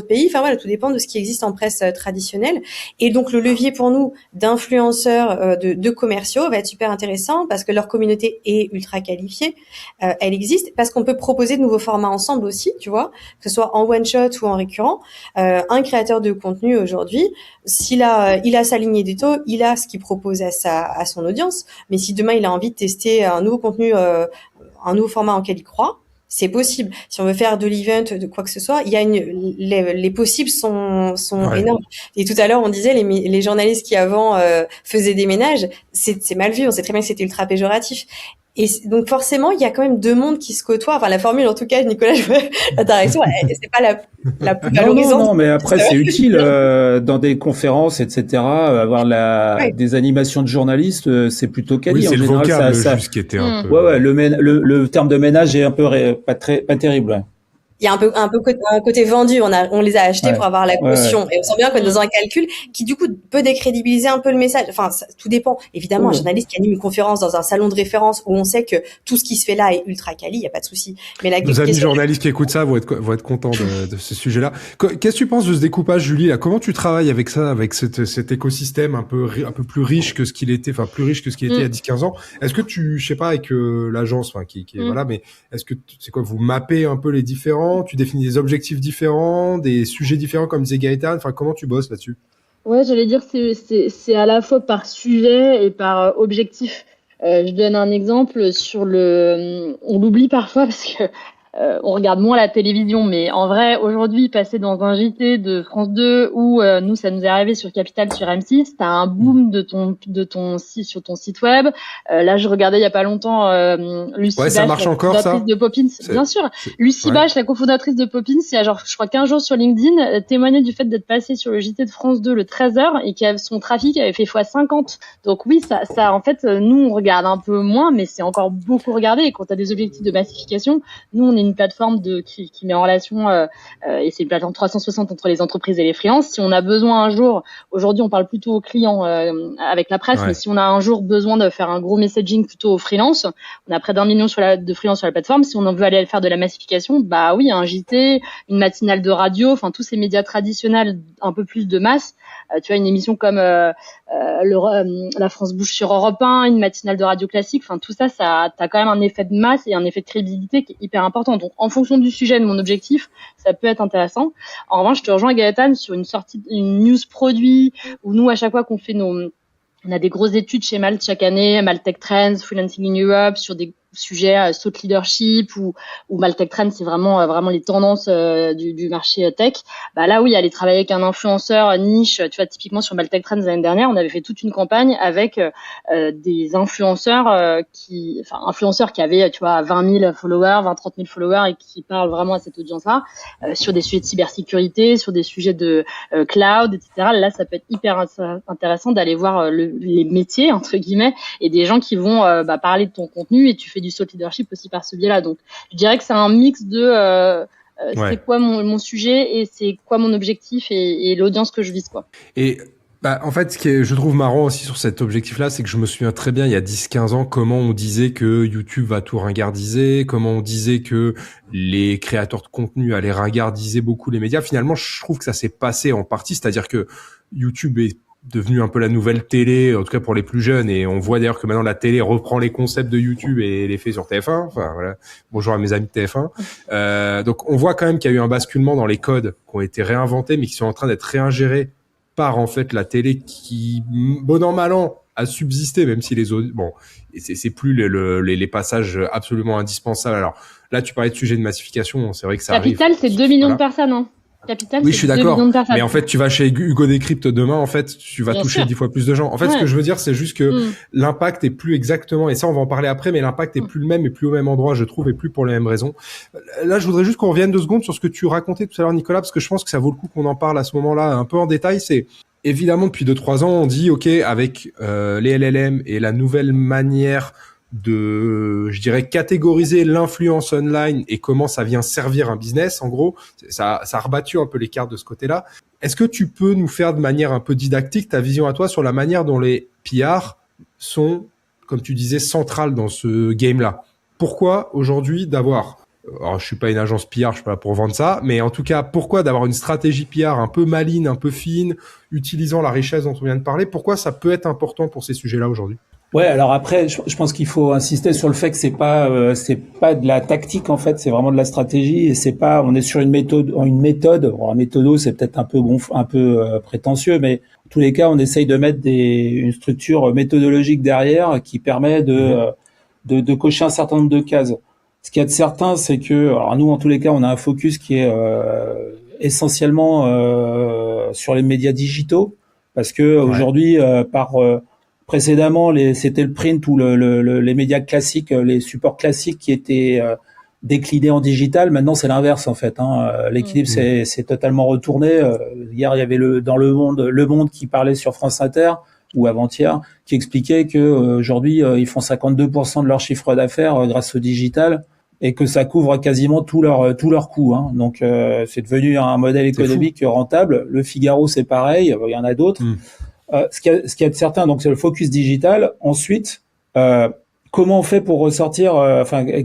pays. Enfin voilà, tout dépend de ce qui existe en presse traditionnelle. Et donc, le levier pour nous d'influenceurs, de commerciaux va être super intéressant parce que leur communauté est ultra qualifiée. Elle existe parce qu'on peut proposer de nouveaux formats ensemble aussi, tu vois, que ce soit en one shot ou en récurrent. Un créateur de contenu aujourd'hui, il a sa ligne édito, il a ce qu'il propose à son audience, mais si demain il a envie de tester un nouveau contenu, un nouveau format en lequel il croit, c'est possible. Si on veut faire de l'event, de quoi que ce soit, il y a les possibles sont énormes. Et tout à l'heure, on disait les journalistes qui avant faisaient des ménages, c'est mal vu. On sait très bien que c'était ultra péjoratif. Et donc forcément, il y a quand même deux mondes qui se côtoient. Enfin, la formule, en tout cas, Nicolas, la direction, c'est pas la plus valorisante. Non, mais après, c'est utile dans des conférences, etc. Avoir des animations de journalistes, c'est plutôt quali. Oui, c'est le vocable juste qui était un peu. Ouais, le terme de ménage est un peu pas terrible. Ouais. Il y a un peu un côté vendu. On les a achetés pour avoir la caution. Et on sent bien qu'on est dans un calcul qui, du coup, peut décrédibiliser un peu le message. Enfin, tout dépend. Évidemment, un journaliste qui anime une conférence dans un salon de référence où on sait que tout ce qui se fait là est ultra quali, il n'y a pas de souci. Mais nos amis journalistes qui écoutent ça vont être contents de ce sujet-là. Qu'est-ce que tu penses de ce découpage, Julie, là? Comment tu travailles avec ça, avec cet écosystème un peu plus riche que ce qu'il était, enfin, plus riche que ce qu'il était il y a 10-15 ans? Est-ce que je sais pas, avec l'agence, enfin, voilà, mais est-ce que c'est quoi, vous mappez un peu les différents? Tu définis des objectifs différents, des sujets différents, comme disait Gaëtan. Enfin, comment tu bosses là-dessus? Ouais, j'allais dire c'est à la fois par sujet et par objectif. Je donne un exemple sur on l'oublie parfois parce que on regarde moins la télévision, mais en vrai, aujourd'hui, passer dans un JT de France 2 ou nous, ça nous est arrivé sur Capital, sur M6, t'as un boom sur ton site web. Là, je regardais il y a pas longtemps Lucie Bache, ça marche encore, ça de Poppins, bien sûr. Lucie Bache, la cofondatrice de Poppins, il y a je crois 15 jours sur LinkedIn, témoignait du fait d'être passée sur le JT de France 2 le 13h et son trafic avait fait x50. Donc oui, ça en fait, nous, on regarde un peu moins, mais c'est encore beaucoup regardé. Et quand t'as des objectifs de massification, nous, on est une plateforme qui met en relation et c'est une plateforme 360 entre les entreprises et les freelances. Si on a besoin un jour, aujourd'hui on parle plutôt aux clients avec la presse, mais si on a un jour besoin de faire un gros messaging plutôt aux freelances, on a près d'1 million de freelances sur la plateforme. Si on en veut aller faire de la massification, bah oui, un JT, une matinale de radio, enfin tous ces médias traditionnels un peu plus de masse. Tu vois, une émission comme La France bouge sur Europe 1, une matinale de radio classique, enfin tout ça, t'as quand même un effet de masse et un effet de crédibilité qui est hyper important. Donc, en fonction du sujet, de mon objectif, ça peut être intéressant. En revanche, je te rejoins, Gaëtan, sur une news produit où nous, à chaque fois qu'on fait on a des grosses études chez Malte chaque année, Malte Tech Trends, Freelancing in Europe, sur des sujets thought leadership ou Maltech Trends, c'est vraiment les tendances du marché tech. Bah là oui, aller travailler avec un influenceur niche, tu vois, typiquement sur Maltech Trends l'année dernière, on avait fait toute une campagne avec des influenceurs influenceurs qui avaient, tu vois, 20 000 followers, 30 000 followers et qui parlent vraiment à cette audience-là sur des sujets de cybersécurité, sur des sujets de cloud, etc. Là, ça peut être hyper intéressant d'aller voir les métiers entre guillemets et des gens qui vont parler de ton contenu et tu fais du thought leadership aussi par ce biais-là. Donc, je dirais que c'est un mix de c'est quoi mon sujet et c'est quoi mon objectif et l'audience que je vise, quoi. Et en fait, ce qui je trouve marrant aussi sur cet objectif-là, c'est que je me souviens très bien, il y a 10-15 ans, comment on disait que YouTube va tout ringardiser, comment on disait que les créateurs de contenu allaient ringardiser beaucoup les médias. Finalement, je trouve que ça s'est passé en partie, c'est-à-dire que YouTube est devenu un peu la nouvelle télé, en tout cas pour les plus jeunes, et on voit d'ailleurs que maintenant la télé reprend les concepts de YouTube et les fait sur TF1. Enfin voilà, bonjour à mes amis de TF1. Donc on voit quand même qu'il y a eu un basculement dans les codes qui ont été réinventés, mais qui sont en train d'être réingérés par en fait la télé qui, bon an mal an, a subsisté, même si les autres, bon, c'est plus les passages absolument indispensables. Alors là, tu parlais de sujet de massification, c'est vrai que ça Capital, arrive. c'est 2 millions de personnes, hein. Capital, Oui, c'est je suis 2 d'accord. millions de personnes. Mais en fait, tu vas chez Hugo Décrypte demain, en fait, tu vas Bien toucher sûr. 10 fois plus de gens. En fait, ce que je veux dire, c'est juste que l'impact est plus exactement, et ça, on va en parler après, mais l'impact est plus le même et plus au même endroit, je trouve, et plus pour les mêmes raisons. Là, je voudrais juste qu'on revienne 2 secondes sur ce que tu racontais tout à l'heure, Nicolas, parce que je pense que ça vaut le coup qu'on en parle à ce moment-là un peu en détail. C'est évidemment depuis 2-3 ans, on dit, OK, avec les LLM et la nouvelle manière de, je dirais, catégoriser l'influence online et comment ça vient servir un business, en gros, ça a rebattu un peu les cartes de ce côté-là. Est-ce que tu peux nous faire de manière un peu didactique ta vision à toi sur la manière dont les PR sont, comme tu disais, centrales dans ce game-là? Pourquoi aujourd'hui d'avoir, alors je suis pas une agence PR, je suis pas là pour vendre ça, mais en tout cas, pourquoi d'avoir une stratégie PR un peu maligne, un peu fine, utilisant la richesse dont on vient de parler, pourquoi ça peut être important pour ces sujets-là aujourd'hui? Ouais, alors après, je pense qu'il faut insister sur le fait que c'est pas de la tactique en fait, c'est vraiment de la stratégie et c'est pas, on est sur une méthode. Alors, un méthodo, c'est peut-être un peu prétentieux, mais en tous les cas, on essaye de mettre une structure méthodologique derrière qui permet de cocher un certain nombre de cases. Ce qu'il y a de certain, c'est que, alors nous, en tous les cas, on a un focus qui est essentiellement sur les médias digitaux, parce que aujourd'hui, précédemment, c'était le print ou les médias classiques, les supports classiques qui étaient déclinés en digital. Maintenant, c'est l'inverse en fait. L'équilibre c'est totalement retourné. Hier, il y avait dans Le Monde qui parlait sur France Inter ou avant-hier, qui expliquait que aujourd'hui, ils font 52% de leur chiffre d'affaires grâce au digital et que ça couvre quasiment tout leur coût. Donc, c'est devenu un modèle économique rentable. Le Figaro, c'est pareil. Il y en a d'autres. Ce qu'il y a de certain, donc c'est le focus digital. Ensuite, comment on fait pour ressortir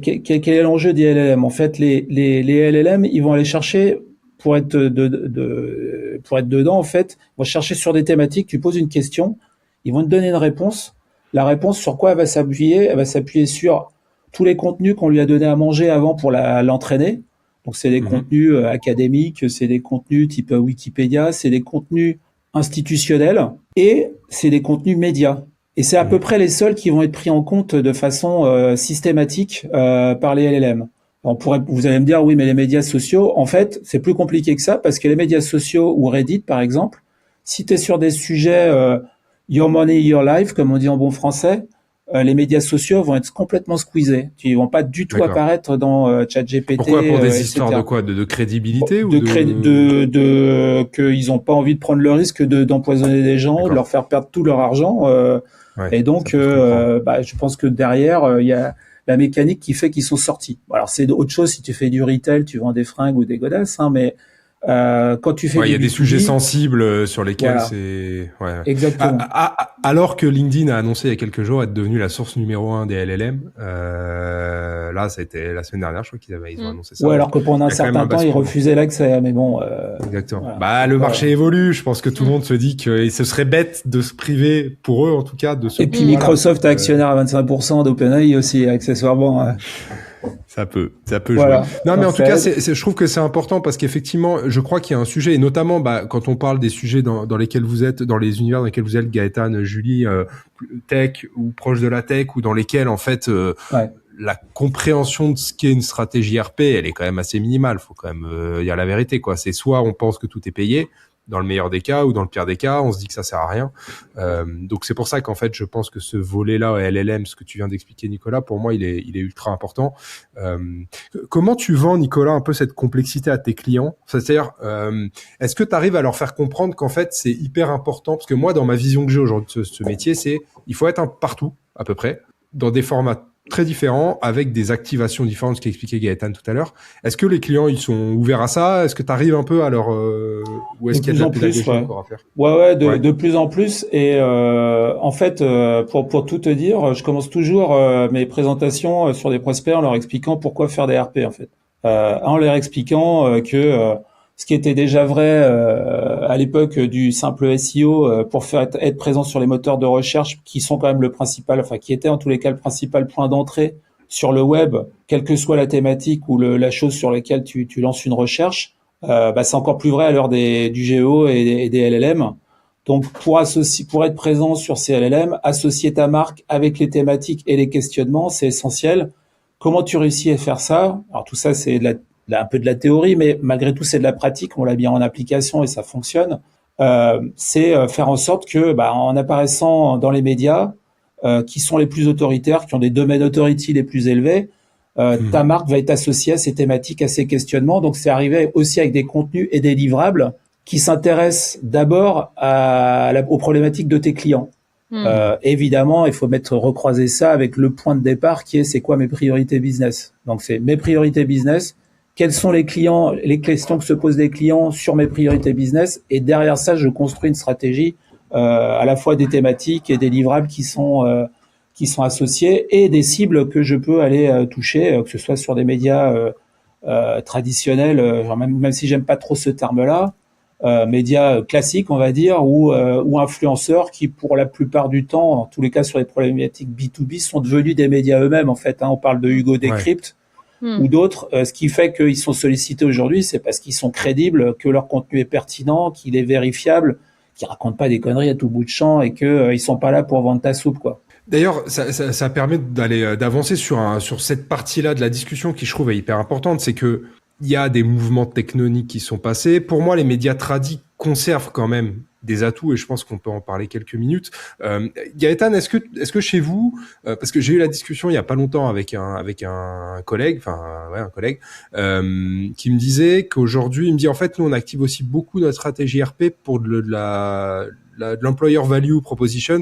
quel est l'enjeu des LLM? En fait, les LLM, ils vont aller chercher pour être dedans. En fait, ils vont chercher sur des thématiques. Tu poses une question, ils vont te donner une réponse. La réponse sur quoi elle va s'appuyer? Elle va s'appuyer sur tous les contenus qu'on lui a donné à manger avant pour l'entraîner. Donc c'est des contenus académiques, c'est des contenus type Wikipédia, c'est des contenus institutionnels et c'est des contenus médias. Et c'est à peu près les seuls qui vont être pris en compte de façon systématique par les LLM. Vous allez me dire, oui, mais les médias sociaux, en fait, c'est plus compliqué que ça parce que les médias sociaux ou Reddit, par exemple, si tu es sur des sujets your money, your life, comme on dit en bon français, les médias sociaux vont être complètement squeezés. Ils vont pas du tout apparaître dans ChatGPT. Pourquoi? Pour des histoires de quoi? De crédibilité ou qu'ils ont pas envie de prendre le risque d'empoisonner des gens, de leur faire perdre tout leur argent. Et donc, je pense que derrière, il y a la mécanique qui fait qu'ils sont sortis. Alors, c'est autre chose si tu fais du retail, tu vends des fringues ou des godasses, mais quand tu fais il y a des sujets sensibles sur lesquels c'est exactement. Alors que LinkedIn a annoncé il y a quelques jours être devenu la source numéro 1 des LLM, là ça a été la semaine dernière, je crois ils ont annoncé ça. Ouais, alors que pendant un certain temps ils refusaient l'accès, mais bon. Exactement. Le marché évolue. Je pense que tout le monde se dit que ce serait bête de se priver, pour eux en tout cas, de ce. Et puis Microsoft est actionnaire à 25% d'OpenAI aussi, accessoirement. Ça peut jouer. Non, mais en tout cas, je trouve que c'est important parce qu'effectivement, je crois qu'il y a un sujet, et notamment, quand on parle des sujets dans lesquels vous êtes, dans les univers dans lesquels vous êtes, Gaëtan, Julie, tech ou proche de la tech, ou dans lesquels, en fait, la compréhension de ce qu'est une stratégie RP, elle est quand même assez minimale. Faut quand même dire la vérité, quoi. C'est soit on pense que tout est payé, dans le meilleur des cas, ou dans le pire des cas, on se dit que ça sert à rien. Donc c'est pour ça qu'en fait, je pense que ce volet-là, LLM, ce que tu viens d'expliquer, Nicolas, pour moi, il est ultra important. Comment tu vends, Nicolas, un peu cette complexité à tes clients? C'est-à-dire, est-ce que tu arrives à leur faire comprendre qu'en fait, c'est hyper important? Parce que moi, dans ma vision que j'ai aujourd'hui de ce métier, il faut être partout, à peu près, dans des formats très différents, avec des activations différentes, ce qu'expliquait Gaëtan tout à l'heure. Est-ce que les clients, ils sont ouverts à ça? Est-ce que tu arrives un peu à leur... ou est-ce qu'il y a de la pédagogie encore à faire? De plus en plus. Et en fait, pour tout te dire, je commence toujours mes présentations sur des prospects en leur expliquant pourquoi faire des RP, en fait. En leur expliquant que ce qui était déjà vrai à l'époque du simple SEO pour être présent sur les moteurs de recherche qui sont quand même le principal, enfin qui étaient en tous les cas le principal point d'entrée sur le web, quelle que soit la thématique ou la chose sur laquelle tu lances une recherche. C'est encore plus vrai à l'heure du GEO et des LLM. Donc pour être présent sur ces LLM, associer ta marque avec les thématiques et les questionnements, c'est essentiel. Comment tu réussis à faire ça? Alors tout ça, c'est un peu de la théorie, mais malgré tout, c'est de la pratique. On l'a bien en application et ça fonctionne. C'est faire en sorte que, en apparaissant dans les médias, qui sont les plus autoritaires, qui ont des domaines authority les plus élevés, ta marque va être associée à ces thématiques, à ces questionnements. Donc c'est arrivé aussi avec des contenus et des livrables qui s'intéressent d'abord aux problématiques de tes clients. Évidemment, il faut recroiser ça avec le point de départ qui est c'est quoi mes priorités business. Donc c'est mes priorités business, quels sont les questions que se posent les clients sur mes priorités business, et derrière ça, je construis une stratégie à la fois des thématiques et des livrables qui sont associés et des cibles que je peux aller toucher, que ce soit sur des médias traditionnels, même si j'aime pas trop ce terme-là, médias classiques, on va dire, ou influenceurs qui, pour la plupart du temps, en tous les cas sur les problématiques B2B, sont devenus des médias eux-mêmes, en fait. On parle de Hugo Décrypte ou d'autres. Ce qui fait qu'ils sont sollicités aujourd'hui, c'est parce qu'ils sont crédibles, que leur contenu est pertinent, qu'il est vérifiable, qu'ils racontent pas des conneries à tout bout de champ et qu'ils sont pas là pour vendre ta soupe, quoi. D'ailleurs, ça permet d'avancer sur cette partie-là de la discussion qui, je trouve, est hyper importante. C'est que il y a des mouvements tectoniques qui sont passés. Pour moi, les médias tradis conservent quand même des atouts et je pense qu'on peut en parler quelques minutes. Gaëtan, est-ce que chez vous, parce que j'ai eu la discussion il y a pas longtemps avec un collègue, qui me disait qu'aujourd'hui, il me dit en fait, nous on active aussi beaucoup notre stratégie RP pour de l'employer value proposition.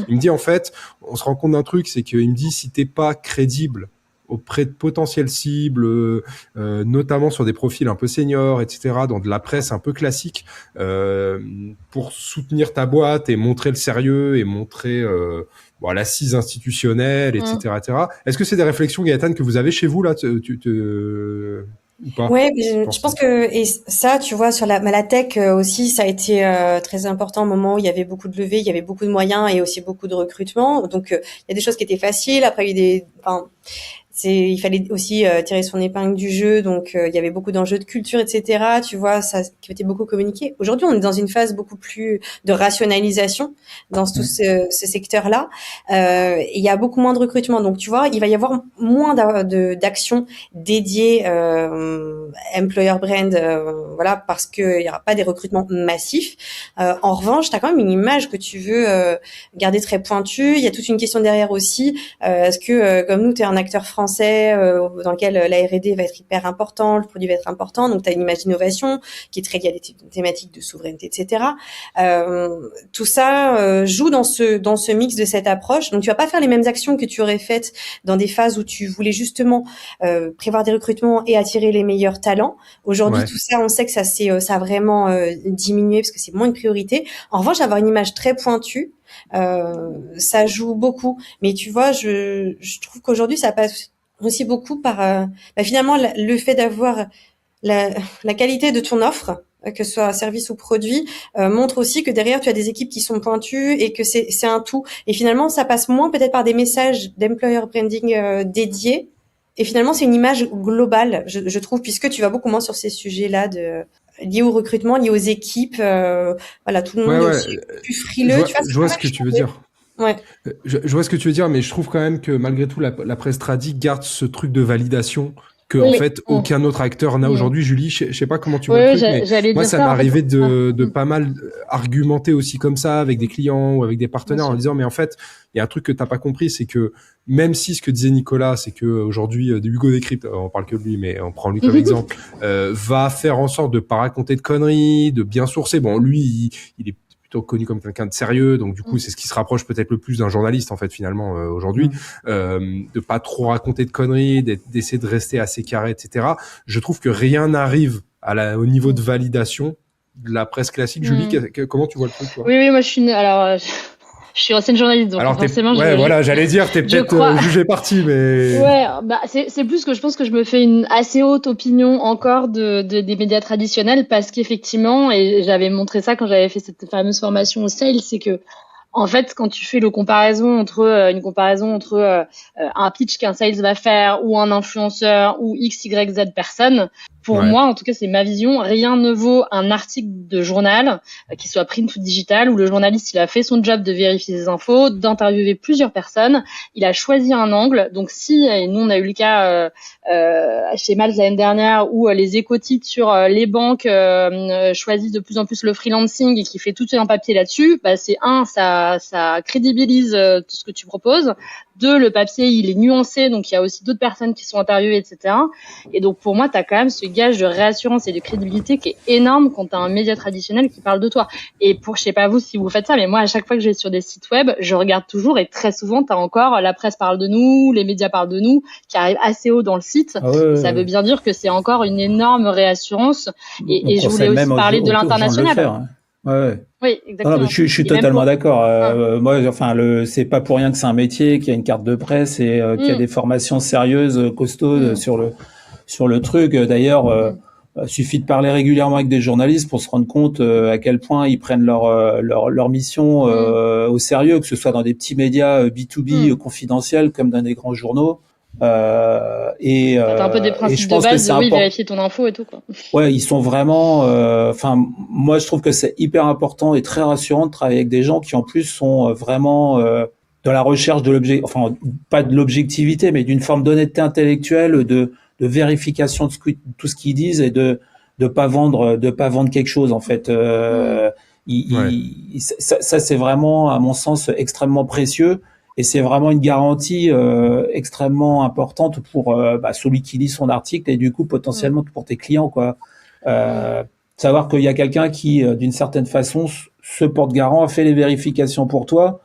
Il me dit en fait, on se rend compte d'un truc, c'est qu'il me dit si t'es pas crédible auprès de potentielles cibles, notamment sur des profils un peu seniors, etc., dans de la presse un peu classique, pour soutenir ta boîte et montrer le sérieux et montrer l'assise institutionnelle, etc., etc. Est-ce que c'est des réflexions, Gaëtan, que vous avez chez vous là, ou pas? Ouais, je pense que et ça, tu vois, sur la tech aussi, ça a été très important au moment où il y avait beaucoup de levées, il y avait beaucoup de moyens et aussi beaucoup de recrutement. Donc il y a des choses qui étaient faciles. Après il y a il fallait aussi tirer son épingle du jeu, donc il y avait beaucoup d'enjeux de culture, etc. Tu vois, ça qui était beaucoup communiqué. Aujourd'hui, on est dans une phase beaucoup plus de rationalisation dans tout ce secteur-là. Il y a beaucoup moins de recrutement, donc tu vois, il va y avoir moins d'actions dédiées employer brand, voilà, parce que il y aura pas des recrutements massifs. En revanche, tu as quand même une image que tu veux garder très pointue. Il y a toute une question derrière aussi. Est-ce que comme nous, tu es un acteur français dans lequel la R&D va être hyper important, le produit va être important, donc tu as une image d'innovation qui est très liée à des thématiques de souveraineté, etc. Tout ça joue dans ce mix de cette approche. Donc tu vas pas faire les mêmes actions que tu aurais faites dans des phases où tu voulais justement prévoir des recrutements et attirer les meilleurs talents. Aujourd'hui, tout ça, on sait que ça a vraiment diminué parce que c'est moins une priorité. En revanche, avoir une image très pointue, ça joue beaucoup. Mais tu vois, je trouve qu'aujourd'hui, ça passe aussi beaucoup par finalement le fait d'avoir la qualité de ton offre, que ce soit service ou produit, montre aussi que derrière tu as des équipes qui sont pointues et que c'est un tout. Et finalement, ça passe moins peut-être par des messages d'employer branding dédiés. Et finalement, c'est une image globale, je trouve, puisque tu vas beaucoup moins sur ces sujets-là liés au recrutement, liés aux équipes. Voilà, tout le monde est aussi plus frileux. Je vois ce que tu veux dire. Ouais. Je vois ce que tu veux dire, mais je trouve quand même que malgré tout, la presse tradi garde ce truc de validation que en fait aucun autre acteur n'a aujourd'hui. Julie, je sais pas comment tu vois le truc, mais moi ça m'est arrivé de pas mal argumenter aussi comme ça avec des clients ou avec des partenaires en disant mais en fait il y a un truc que t'as pas compris, c'est que même si ce que disait Nicolas, c'est que aujourd'hui Hugo Décrypte, on parle que de lui, mais on prend lui comme exemple, va faire en sorte de pas raconter de conneries, de bien sourcer. Bon, lui, il est plutôt connu comme quelqu'un de sérieux, donc du coup c'est ce qui se rapproche peut-être le plus d'un journaliste en fait finalement aujourd'hui, de pas trop raconter de conneries, d'essayer de rester assez carré, etc. Je trouve que rien n'arrive au niveau de validation de la presse classique. Julie, comment tu vois le truc toi? Oui, moi je suis alors Je suis ancienne journaliste, donc Alors, forcément, ouais, voilà, j'allais dire, t'es peut-être crois... jugé parti, mais... Ouais, bah, c'est plus que je pense que je me fais une assez haute opinion encore des médias traditionnels parce qu'effectivement, et j'avais montré ça quand j'avais fait cette fameuse formation au sales, c'est que en fait, quand tu fais une comparaison entre un pitch qu'un sales va faire ou un influenceur ou X, Y, Z personnes, pour moi, en tout cas, c'est ma vision, rien ne vaut un article de journal, qu'il soit print ou digital, où le journaliste, il a fait son job de vérifier ses infos, d'interviewer plusieurs personnes, il a choisi un angle. Donc si, et nous on a eu le cas chez Malt l'année dernière, où les éco-titres sur les banques choisissent de plus en plus le freelancing et qui fait tout un papier là-dessus, bah c'est ça crédibilise tout ce que tu proposes. 2, le papier, il est nuancé, donc il y a aussi d'autres personnes qui sont interviewées, etc. Et donc, pour moi, tu as quand même ce gage de réassurance et de crédibilité qui est énorme quand tu as un média traditionnel qui parle de toi. Et je sais pas vous si vous faites ça, mais moi, à chaque fois que je vais sur des sites web, je regarde toujours et très souvent, tu as encore la presse parle de nous, les médias parlent de nous, qui arrivent assez haut dans le site. Ça veut bien dire que c'est encore une énorme réassurance. Et je voulais aussi parler de l'international. Oui, exactement. Non, je suis totalement d'accord. Moi, enfin, c'est pas pour rien que c'est un métier, qu'il y a une carte de presse et qu'il y a des formations sérieuses, costaudes sur le truc. D'ailleurs, suffit de parler régulièrement avec des journalistes pour se rendre compte à quel point ils prennent leur mission au sérieux, que ce soit dans des petits médias B2B confidentiels comme dans des grands journaux. T'as un peu des principes de base de vérifier ton info et tout, quoi. Ouais, ils sont vraiment enfin moi je trouve que c'est hyper important et très rassurant de travailler avec des gens qui en plus sont vraiment dans la recherche de enfin pas de l'objectivité mais d'une forme d'honnêteté intellectuelle, de vérification de tout ce qu'ils disent et de pas vendre quelque chose en fait. Ça c'est vraiment à mon sens extrêmement précieux. Et c'est vraiment une garantie extrêmement importante pour celui qui lit son article et du coup potentiellement pour tes clients, quoi. Savoir qu'il y a quelqu'un qui, d'une certaine façon, se porte garant, a fait les vérifications pour toi.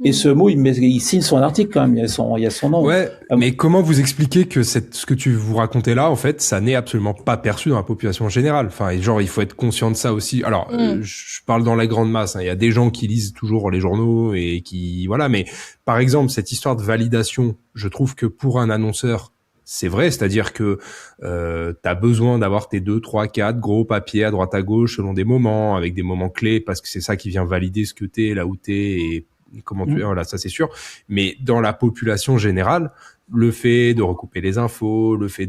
Et ce mot, il signe son article quand même. Il y a son nom. Ouais. Mais comment vous expliquez que ce que tu vous racontez là, en fait, ça n'est absolument pas perçu dans la population générale. Enfin, genre, il faut être conscient de ça aussi. Alors, je parle dans la grande masse. Hein. Il y a des gens qui lisent toujours les journaux et qui, voilà. Mais par exemple, cette histoire de validation, je trouve que pour un annonceur, c'est vrai. C'est-à-dire que t'as besoin d'avoir tes 2, 3, 4 gros papiers à droite à gauche selon des moments, avec des moments clés, parce que c'est ça qui vient valider ce que t'es, là où t'es et comment tu es, voilà, ça c'est sûr. Mais dans la population générale, le fait de recouper les infos, le fait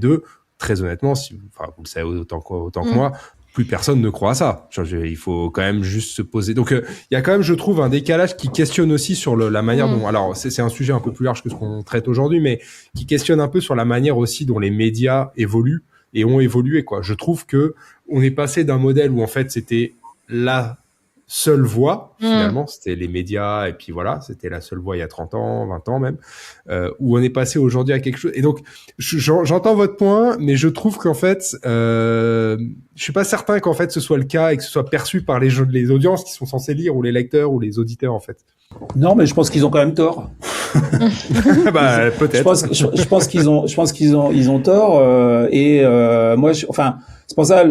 très honnêtement, vous le savez autant que moi, plus personne ne croit à ça. Il faut quand même juste se poser. Donc, il y a quand même, je trouve, un décalage qui questionne aussi sur la manière dont, alors, c'est un sujet un peu plus large que ce qu'on traite aujourd'hui, mais qui questionne un peu sur la manière aussi dont les médias évoluent et ont évolué, quoi. Je trouve que on est passé d'un modèle où, en fait, c'était la seule voix, finalement, c'était les médias, et puis voilà, c'était la seule voix il y a 30 ans, 20 ans même, où on est passé aujourd'hui à quelque chose. Et donc, j'entends votre point, mais je trouve qu'en fait, je suis pas certain qu'en fait ce soit le cas et que ce soit perçu par les audiences qui sont censées lire, ou les lecteurs, ou les auditeurs, en fait. Non, mais je pense qu'ils ont quand même tort. Bah, peut-être. Je pense qu'ils ont tort, moi, enfin, c'est pour ça,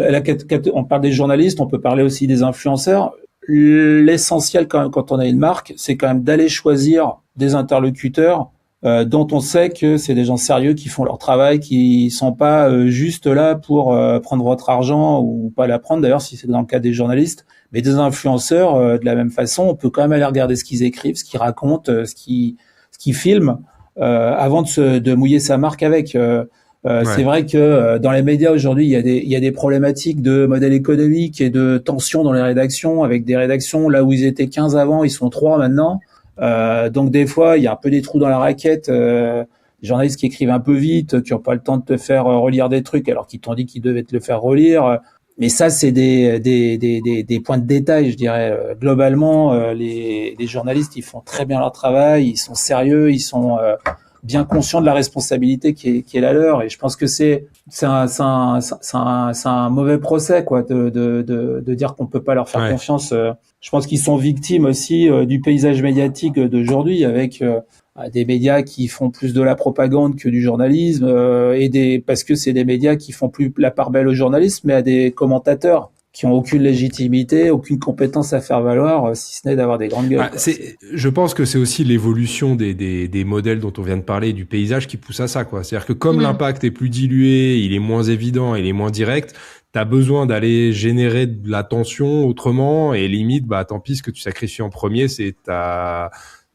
on parle des journalistes, on peut parler aussi des influenceurs. L'essentiel quand même, quand on a une marque, c'est quand même d'aller choisir des interlocuteurs dont on sait que c'est des gens sérieux qui font leur travail, qui sont pas juste là pour prendre votre argent ou pas la prendre. D'ailleurs, si c'est dans le cas des journalistes, mais des influenceurs de la même façon, on peut quand même aller regarder ce qu'ils écrivent, ce qu'ils racontent, ce qu'ils filment avant de mouiller sa marque avec. C'est vrai que dans les médias aujourd'hui, il y a des problématiques de modèle économique et de tension dans les rédactions, avec des rédactions là où ils étaient 15 avant, ils sont 3 maintenant. Donc des fois, il y a un peu des trous dans la raquette. Des journalistes qui écrivent un peu vite, qui n'ont pas le temps de te faire relire des trucs alors qu'ils t'ont dit qu'ils devaient te le faire relire. Mais ça, c'est des points de détail, je dirais. Globalement, les journalistes, ils font très bien leur travail, ils sont sérieux, ils sont bien conscient de la responsabilité qui est la leur, et je pense que c'est un mauvais procès, quoi, de dire qu'on peut pas leur faire confiance. Je pense qu'ils sont victimes aussi du paysage médiatique d'aujourd'hui, avec des médias qui font plus de la propagande que du journalisme, parce que c'est des médias qui font plus la part belle au journalisme, mais à des commentateurs qui ont aucune légitimité, aucune compétence à faire valoir, si ce n'est d'avoir des grandes gueules. Je pense que c'est aussi l'évolution des modèles dont on vient de parler, du paysage qui pousse à ça, quoi. C'est-à-dire que comme l'impact est plus dilué, il est moins évident, il est moins direct, t'as besoin d'aller générer de l'attention autrement, et limite, tant pis, ce que tu sacrifies en premier, c'est ta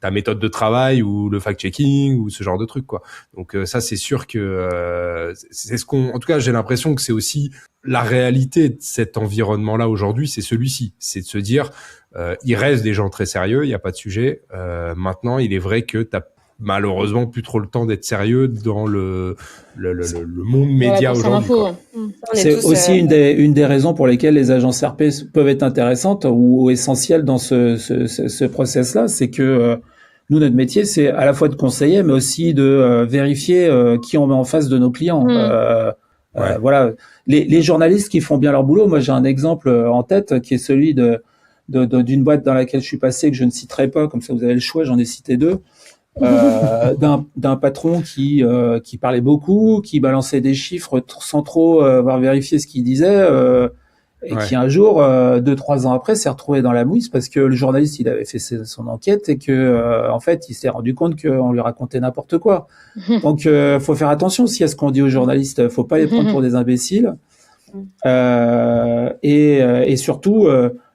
méthode de travail ou le fact-checking ou ce genre de truc, quoi. Donc ça, c'est sûr que c'est en tout cas, j'ai l'impression que c'est aussi la réalité de cet environnement-là aujourd'hui, c'est celui-ci, c'est de se dire, il reste des gens très sérieux, il y a pas de sujet. Maintenant, il est vrai que t'as malheureusement plus trop le temps d'être sérieux dans le monde média aujourd'hui. C'est aussi une des raisons pour lesquelles les agences RP peuvent être intéressantes ou essentielles dans ce process-là, c'est que nous, notre métier, c'est à la fois de conseiller, mais aussi de vérifier qui on met en face de nos clients. Voilà, les journalistes qui font bien leur boulot. Moi, j'ai un exemple en tête qui est celui d'une boîte dans laquelle je suis passé, que je ne citerai pas, comme ça vous avez le choix, j'en ai cité deux. D'un patron qui parlait beaucoup, qui balançait des chiffres sans trop avoir vérifié ce qu'il disait, et qui un jour, 2-3 ans après, s'est retrouvé dans la mouise parce que le journaliste, il avait fait son enquête et que en fait, il s'est rendu compte qu'on lui racontait n'importe quoi. Donc, faut faire attention aussi à ce qu'on dit aux journalistes. Faut pas les prendre pour des imbéciles. Et surtout,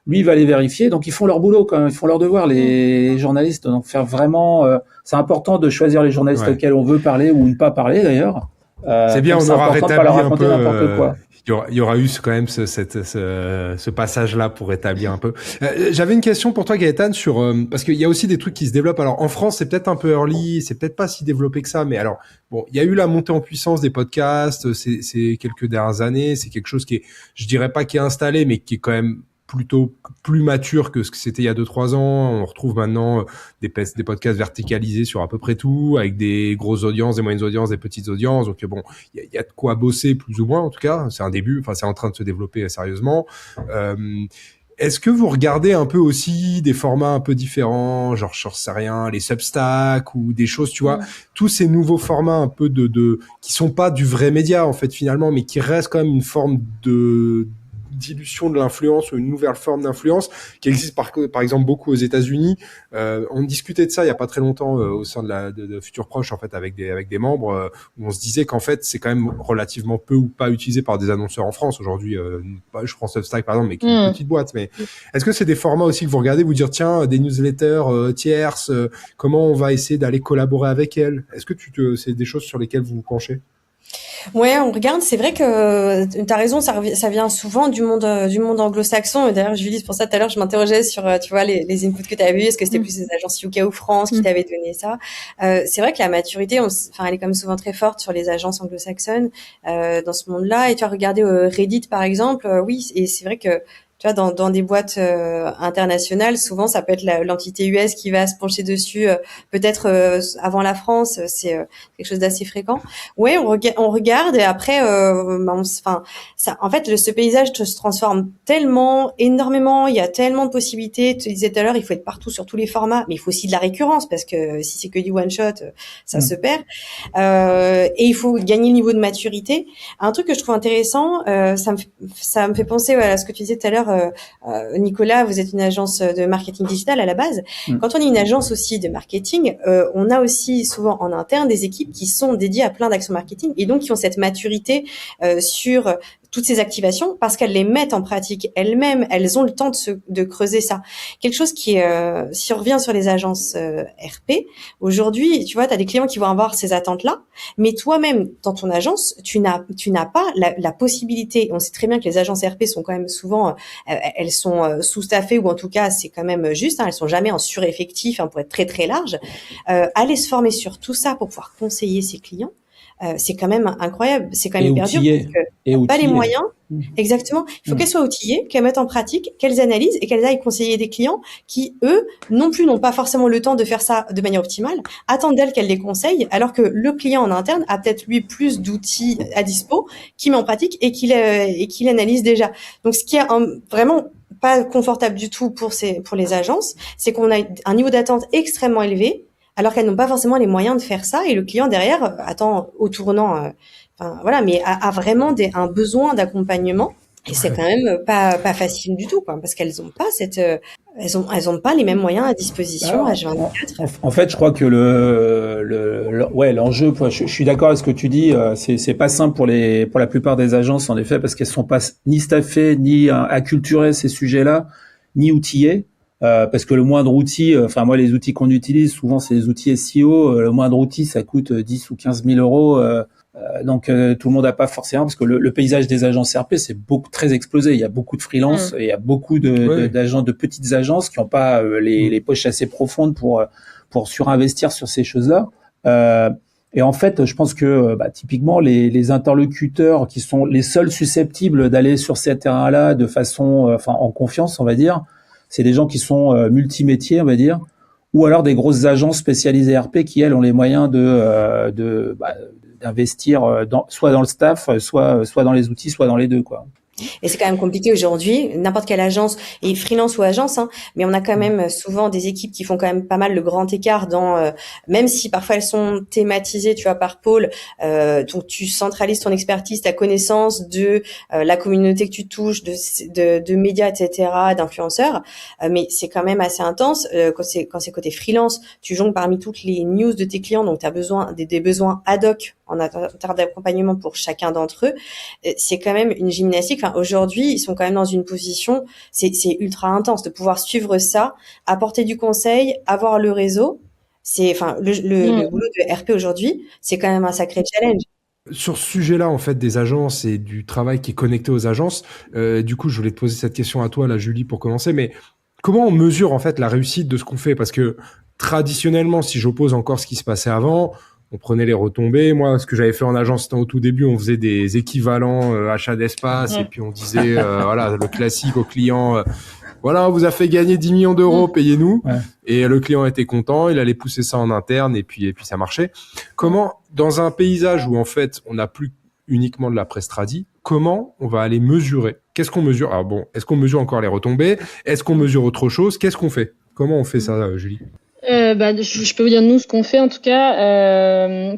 lui, il va les vérifier. Donc, ils font leur boulot quand même. Ils font leur devoir, les journalistes. Donc, faire vraiment... c'est important de choisir les journalistes auxquels on veut parler ou ne pas parler, d'ailleurs. C'est bien, on aura rétabli un peu... quoi. Il y aura eu quand même ce passage-là pour rétablir un peu. J'avais une question pour toi, Gaëtan, sur parce qu'il y a aussi des trucs qui se développent. Alors, en France, c'est peut-être un peu early, c'est peut-être pas si développé que ça, mais alors, bon, il y a eu la montée en puissance des podcasts ces quelques dernières années. C'est quelque chose qui est, je dirais pas qui est installé, mais qui est quand même plutôt plus mature que ce que c'était il y a 2-3 ans. On retrouve maintenant des podcasts verticalisés sur à peu près tout, avec des grosses audiences, des moyennes audiences, des petites audiences. Donc bon, il y a de quoi bosser plus ou moins, en tout cas. C'est un début, enfin c'est en train de se développer sérieusement. Est-ce que vous regardez un peu aussi des formats un peu différents, genre je sais rien, les Substack ou des choses, tu vois, tous ces nouveaux formats un peu qui sont pas du vrai média en fait finalement, mais qui restent quand même une forme dilution de l'influence ou une nouvelle forme d'influence qui existe par exemple beaucoup aux États-Unis. On discutait de ça il y a pas très longtemps au sein de Futur Proche en fait avec des membres où on se disait qu'en fait c'est quand même relativement peu ou pas utilisé par des annonceurs en France aujourd'hui. Je prends Substack par exemple, mais qui est une petite boîte. Mais est-ce que c'est des formats aussi que vous regardez, vous dire tiens des newsletters tierces, comment on va essayer d'aller collaborer avec elles? Est-ce que c'est des choses sur lesquelles vous vous penchez? Ouais, on regarde. C'est vrai que t'as raison, ça vient souvent du monde anglo-saxon. Et d'ailleurs, Julie, c'est pour ça tout à l'heure, je m'interrogeais sur, tu vois, les inputs que t'as vus. Est-ce que c'était plus les agences UK ou France qui t'avaient donné ça? C'est vrai que la maturité, elle est quand même souvent très forte sur les agences anglo-saxonnes dans ce monde-là. Et tu as regardé Reddit, par exemple. Oui, et c'est vrai que tu vois, dans des boîtes internationales, souvent ça peut être l'entité US qui va se pencher dessus, peut-être avant la France, c'est quelque chose d'assez fréquent. Ouais, on regarde et après, ça, en fait, ce paysage se transforme tellement, énormément. Il y a tellement de possibilités. Tu disais tout à l'heure, il faut être partout sur tous les formats, mais il faut aussi de la récurrence parce que si c'est que du one shot, ça se perd. Et il faut gagner le niveau de maturité. Un truc que je trouve intéressant, ça me fait penser à ce que tu disais tout à l'heure. Nicolas, vous êtes une agence de marketing digital à la base. Quand on est une agence aussi de marketing, on a aussi souvent en interne des équipes qui sont dédiées à plein d'actions marketing et donc qui ont cette maturité sur toutes ces activations parce qu'elles les mettent en pratique elles-mêmes, elles ont le temps de creuser ça. Quelque chose qui si on revient sur les agences RP, aujourd'hui, tu vois, tu as des clients qui vont avoir ces attentes-là, mais toi-même, dans ton agence, tu n'as pas la possibilité, on sait très bien que les agences RP sont quand même souvent, elles sont sous-staffées ou en tout cas, c'est quand même juste, elles sont jamais en sureffectif pour être très très large. Aller se former sur tout ça pour pouvoir conseiller ses clients, c'est quand même incroyable, c'est quand même hyper dur parce que pas les moyens. Exactement. Il faut qu'elles soient outillées, qu'elles mettent en pratique, qu'elles analysent et qu'elles aillent conseiller des clients qui, eux, non plus n'ont pas forcément le temps de faire ça de manière optimale, attendent d'elles qu'elles les conseillent, alors que le client en interne a peut-être lui plus d'outils à dispo, qui met en pratique et qu'il analyse déjà. Donc, ce qui est vraiment pas confortable du tout pour les agences, c'est qu'on a un niveau d'attente extrêmement élevé, alors qu'elles n'ont pas forcément les moyens de faire ça et le client derrière attend au tournant, voilà, mais a vraiment un besoin d'accompagnement Et c'est quand même pas facile du tout, quoi, parce qu'elles ont pas elles ont pas les mêmes moyens à disposition Alors, H24. en fait, je crois que l'enjeu, je suis d'accord avec ce que tu dis, c'est pas simple pour la plupart des agences, en effet, parce qu'elles sont pas ni staffées, ni acculturées ces sujets-là, ni outillées. Parce que le moindre outil, moi, les outils qu'on utilise, souvent, c'est les outils SEO. Le moindre outil, ça coûte 10 ou 15 000 euros. Donc tout le monde n'a pas forcément, parce que le paysage des agences RP c'est très explosé. Il y a beaucoup de freelance et il y a beaucoup d'agents, de petites agences qui n'ont pas les poches assez profondes pour surinvestir sur ces choses-là. Et en fait, je pense que typiquement les interlocuteurs qui sont les seuls susceptibles d'aller sur ces terrains-là de façon, en confiance, on va dire, c'est des gens qui sont multimétiers, on va dire, ou alors des grosses agences spécialisées RP qui elles ont les moyens d'investir soit dans le staff, soit dans les outils, soit dans les deux, quoi. Et c'est quand même compliqué aujourd'hui, n'importe quelle agence, et freelance ou agence, hein, mais on a quand même souvent des équipes qui font quand même pas mal le grand écart dans, même si parfois elles sont thématisées, tu vois, par pôle, donc tu centralises ton expertise, ta connaissance de la communauté que tu touches, de médias, etc., d'influenceurs, mais c'est quand même assez intense. Quand c'est côté freelance, tu jongles parmi toutes les news de tes clients, donc tu as besoin des besoins ad hoc en termes d'accompagnement pour chacun d'entre eux. C'est quand même une gymnastique. Enfin, aujourd'hui, ils sont quand même dans une position, c'est ultra intense de pouvoir suivre ça, apporter du conseil, avoir le réseau. Le boulot de RP aujourd'hui, c'est quand même un sacré challenge. Sur ce sujet-là, en fait, des agences et du travail qui est connecté aux agences, du coup, je voulais te poser cette question à toi, là, Julie, pour commencer, mais comment on mesure, en fait, la réussite de ce qu'on fait? Parce que, traditionnellement, si j'oppose encore ce qui se passait avant, on prenait les retombées. Moi, ce que j'avais fait en agence, c'était au tout début, on faisait des équivalents achat d'espace, et puis on disait, voilà, le classique au client, voilà, on vous a fait gagner 10 millions d'euros, payez-nous. Ouais. Et le client était content, il allait pousser ça en interne, et puis ça marchait. Comment, dans un paysage où, en fait, on n'a plus uniquement de la presse tradi, comment on va aller mesurer? Qu'est-ce qu'on mesure? Alors bon, est-ce qu'on mesure encore les retombées? Est-ce qu'on mesure autre chose? Qu'est-ce qu'on fait? Comment on fait ça, Julie? Je peux vous dire nous ce qu'on fait en tout cas.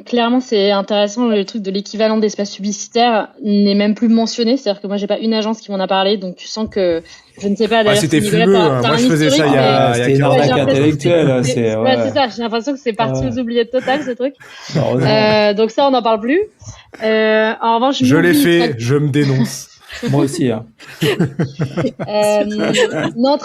Clairement, c'est intéressant. Le truc de l'équivalent d'espace publicitaire n'est même plus mentionné. C'est-à-dire que moi, j'ai pas une agence qui m'en a parlé, donc tu sens que je ne sais pas. D'ailleurs, c'était fumeux. Moi, je faisais ça il y a c'était une arnaque intellectuelle. C'est ça. J'ai l'impression que c'est parti aux oubliettes totales ce truc. Donc ça, on n'en parle plus. En revanche, je l'ai fait. Je me dénonce. Moi aussi. Hein. Non.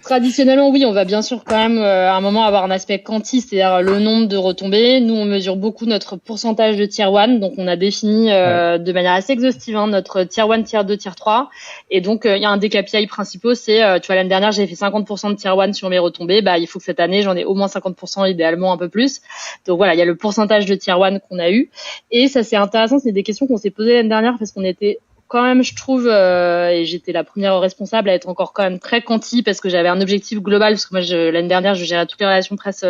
Traditionnellement, oui, on va bien sûr quand même à un moment avoir un aspect quanti, c'est-à-dire le nombre de retombées. Nous, on mesure beaucoup notre pourcentage de tier 1, donc on a défini de manière assez exhaustive notre tier 1, tier 2, tier 3. Et donc, il y a un des KPI principaux, c'est, tu vois, l'année dernière, j'ai fait 50% de tier 1 sur mes retombées. Il faut que cette année, j'en ai au moins 50%, idéalement un peu plus. Donc voilà, il y a le pourcentage de tier 1 qu'on a eu. Et ça, c'est intéressant, c'est des questions qu'on s'est posées l'année dernière parce qu'on était quand même, je trouve, et j'étais la première responsable à être encore quand même très quanti parce que j'avais un objectif global, parce que moi, l'année dernière, je gérais toutes les relations presse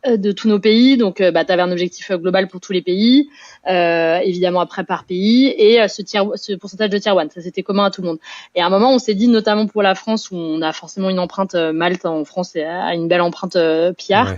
de tous nos pays, donc tu avais un objectif global pour tous les pays, évidemment après par pays, et ce pourcentage de tier 1, ça c'était commun à tout le monde. Et à un moment, on s'est dit, notamment pour la France, où on a forcément une empreinte, Malte en France a une belle empreinte PR,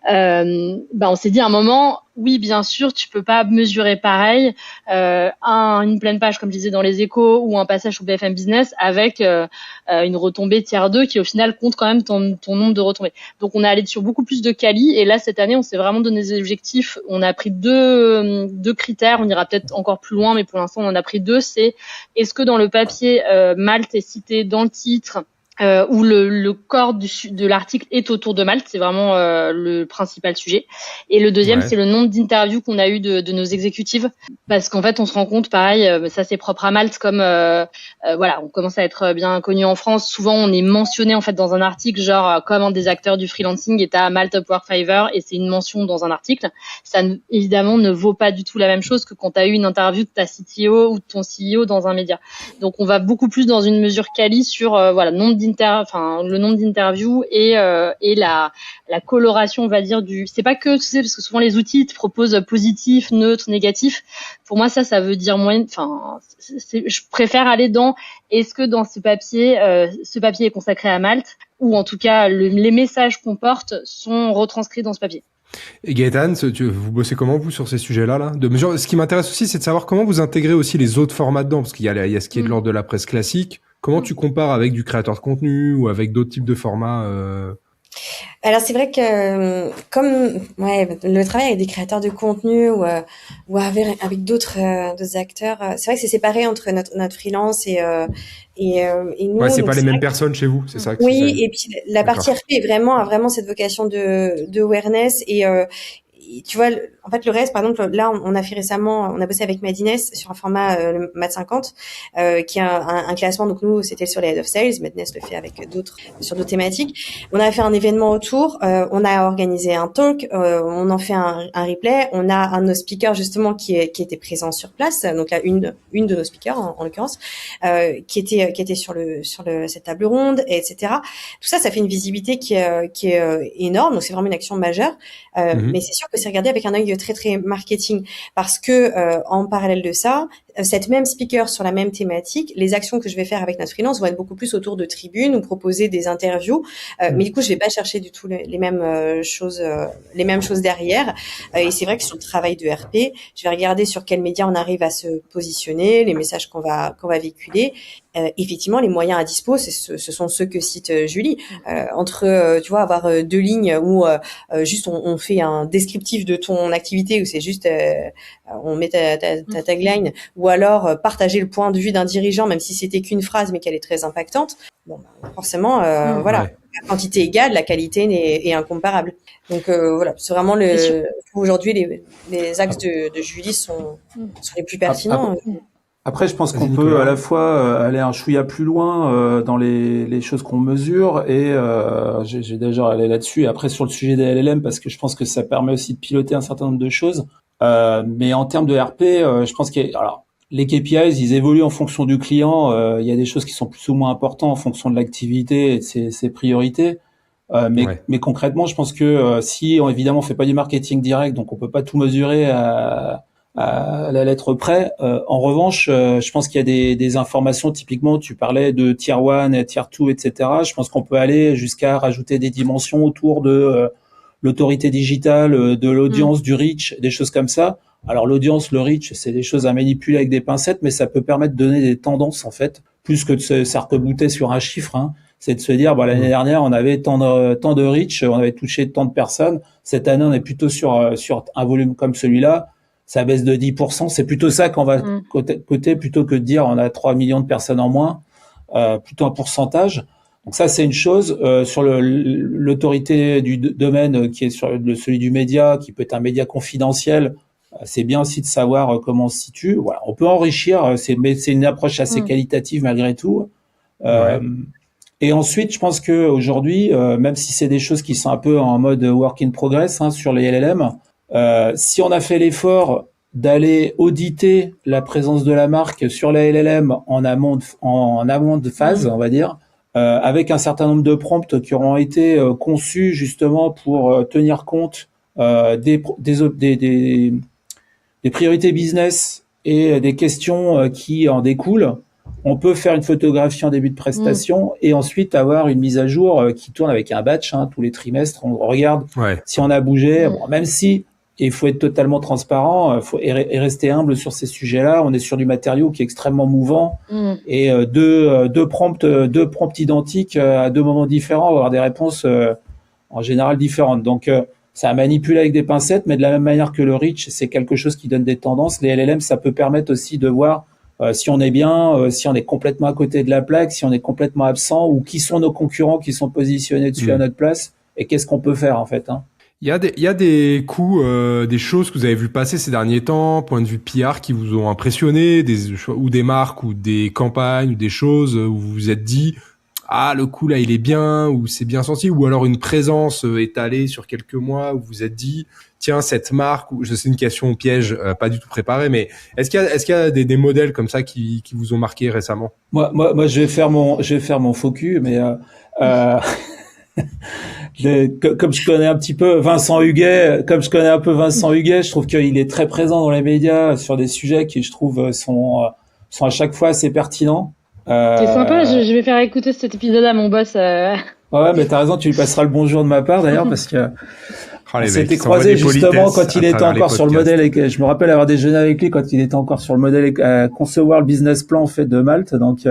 on s'est dit à un moment, oui, bien sûr, tu peux pas mesurer pareil une pleine page, comme je disais dans les Échos, ou un passage sur BFM Business avec une retombée tier 2 qui au final compte quand même ton nombre de retombées. Donc on est allé sur beaucoup plus de quali, et là cette année on s'est vraiment donné des objectifs. On a pris deux critères, on ira peut-être encore plus loin, mais pour l'instant on en a pris deux. C'est est-ce que dans le papier Malte est cité dans le titre, où le corps de l'article est autour de Malte, c'est vraiment le principal sujet. Et le deuxième, c'est le nombre d'interviews qu'on a eu de nos exécutives, parce qu'en fait, on se rend compte, pareil, ça c'est propre à Malte, comme on commence à être bien connu en France. Souvent, on est mentionné en fait dans un article, genre comme un des acteurs du freelancing, et t'as Malte, Upwork, Fiverr, et c'est une mention dans un article. Ça évidemment ne vaut pas du tout la même chose que quand t'as eu une interview de ta CTO ou de ton CEO dans un média. Donc, on va beaucoup plus dans une mesure quali sur le nombre d'interviews et la coloration, on va dire, c'est pas que, tu sais, parce que souvent les outils te proposent positif, neutre, négatif. Pour moi, ça veut dire je préfère aller dans, est-ce que dans ce papier est consacré à Malte, ou en tout cas, les messages qu'on porte sont retranscrits dans ce papier. Et Gaëtan, vous bossez comment, vous, sur ces sujets-là, là, de mesure? Ce qui m'intéresse aussi, c'est de savoir comment vous intégrez aussi les autres formats dedans, parce qu'il y a ce qui est de l'ordre de la presse classique. Comment tu compares avec du créateur de contenu ou avec d'autres types de formats Alors c'est vrai que comme le travail avec des créateurs de contenu ou avec d'autres acteurs, c'est vrai que c'est séparé entre notre freelance et nous. Ouais, c'est Donc pas les mêmes personnes chez vous, c'est ça que oui, c'est... et puis la partie RP a vraiment cette vocation de awareness et tu vois, en fait, le reste, par exemple, là, on a fait récemment, on a bossé avec Madines sur un format, le Mad 50, qui est un classement. Donc, nous, c'était sur les Head of Sales. Madines le fait avec sur d'autres thématiques. On a fait un événement autour, on a organisé un talk, on en fait un replay. On a un de nos speakers, justement, qui était présent sur place. Donc là, une de nos speakers, en l'occurrence, qui était sur cette table ronde, etc. Tout ça, ça fait une visibilité qui est énorme. Donc, c'est vraiment une action majeure. Mais c'est sûr que c'est regardé avec un œil très très marketing parce que en parallèle de ça, cette même speaker sur la même thématique, les actions que je vais faire avec notre freelance vont être beaucoup plus autour de tribunes ou proposer des interviews. Mais du coup, je vais pas chercher du tout les mêmes choses derrière. Et c'est vrai que sur le travail de RP, je vais regarder sur quels médias on arrive à se positionner, les messages qu'on va véhiculer. Effectivement, les moyens à dispo, ce sont ceux que cite Julie. Entre, tu vois, avoir 2 lignes où juste on fait un descriptif de ton activité, où c'est juste on met ta tagline, ou alors partager le point de vue d'un dirigeant, même si c'était qu'une phrase, mais qu'elle est très impactante. Bon, forcément, voilà, la quantité égale, la qualité est incomparable. Donc voilà, c'est vraiment aujourd'hui les axes de Julie sont les plus pertinents. Après, je pense qu'on peut à la fois aller un chouïa plus loin dans les choses qu'on mesure et j'ai déjà allé là-dessus. Et après, sur le sujet des LLM, parce que je pense que ça permet aussi de piloter un certain nombre de choses. Mais en termes de RP, je pense alors les KPIs, ils évoluent en fonction du client. Il y a des choses qui sont plus ou moins importantes en fonction de l'activité et de ses priorités. Mais concrètement, je pense que si évidemment on fait pas du marketing direct, donc on peut pas tout mesurer à la lettre près. En revanche, je pense qu'il y a des informations, typiquement, tu parlais de tier 1, tier 2, etc. Je pense qu'on peut aller jusqu'à rajouter des dimensions autour de l'autorité digitale, de l'audience, du reach, des choses comme ça. Alors l'audience, le reach, c'est des choses à manipuler avec des pincettes, mais ça peut permettre de donner des tendances, en fait, plus que de s'arc-bouter sur un chiffre, hein. C'est de se dire, l'année dernière, on avait tant de reach, on avait touché tant de personnes. Cette année, on est plutôt sur un volume comme celui-là. Ça baisse de 10%. C'est plutôt ça qu'on va côté plutôt que de dire on a 3 millions de personnes en moins, plutôt un pourcentage. Donc ça, c'est une chose. Sur l'autorité du domaine qui est sur celui du média, qui peut être un média confidentiel, c'est bien aussi de savoir comment on se situe. Voilà, on peut enrichir, mais c'est une approche assez qualitative malgré tout. Et ensuite, je pense que aujourd'hui, même si c'est des choses qui sont un peu en mode work in progress sur les LLM, si on a fait l'effort d'aller auditer la présence de la marque sur la LLM en amont de phase, on va dire, avec un certain nombre de prompts qui auront été conçus justement pour tenir compte des priorités business et des questions qui en découlent, on peut faire une photographie en début de prestation et ensuite avoir une mise à jour qui tourne avec un batch tous les trimestres. On regarde si on a bougé, même si il faut être totalement transparent, et rester humble sur ces sujets-là. On est sur du matériau qui est extrêmement mouvant et deux prompts identiques à 2 moments différents, avoir des réponses en général différentes. Donc ça a manipulé avec des pincettes, mais de la même manière que le reach, c'est quelque chose qui donne des tendances. Les LLM, ça peut permettre aussi de voir si on est bien, si on est complètement à côté de la plaque, si on est complètement absent, ou qui sont nos concurrents qui sont positionnés dessus à notre place, et qu'est-ce qu'on peut faire en fait. Il y a des coups, des choses que vous avez vu passer ces derniers temps, point de vue PR, qui vous ont impressionné, ou des marques, ou des campagnes, ou des choses où vous vous êtes dit le coup là il est bien, ou c'est bien senti, ou alors une présence étalée sur quelques mois où vous vous êtes dit tiens cette marque, ou je sais une question piège pas du tout préparée, mais est-ce qu'il y a des modèles comme ça qui vous ont marqué récemment? Moi je vais faire mon faux cul, mais comme je connais un peu Vincent Huguet, je trouve qu'il est très présent dans les médias sur des sujets qui je trouve sont à chaque fois assez pertinents. C'est sympa, je vais faire écouter cet épisode à mon boss. Ouais, mais t'as raison, tu lui passeras le bonjour de ma part d'ailleurs, parce que Oh, On les s'était mecs, ça envoie croisé des justement politesses quand il à était travers les encore sur le podcasts. modèle. Je me rappelle avoir déjeuné avec lui quand il était encore sur le modèle concevoir le business plan en fait de Malte. Donc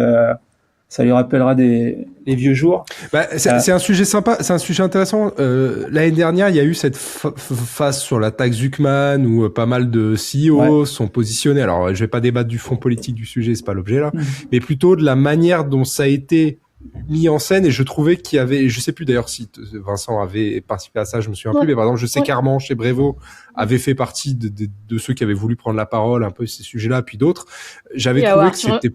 ça lui rappellera les vieux jours. Bah, c'est un sujet sympa, c'est un sujet intéressant. L'année dernière, il y a eu cette phase sur la taxe Zuckman où pas mal de CEO sont positionnés. Alors, je vais pas débattre du fond politique du sujet, c'est pas l'objet là, mais plutôt de la manière dont ça a été mis en scène. Et je trouvais qu'il y avait, je sais plus d'ailleurs si Vincent avait participé à ça, je me souviens plus, mais par exemple, je sais qu'Armand chez Brévo avait fait partie de ceux qui avaient voulu prendre la parole un peu ces sujets-là, puis d'autres. J'avais trouvé que c'était...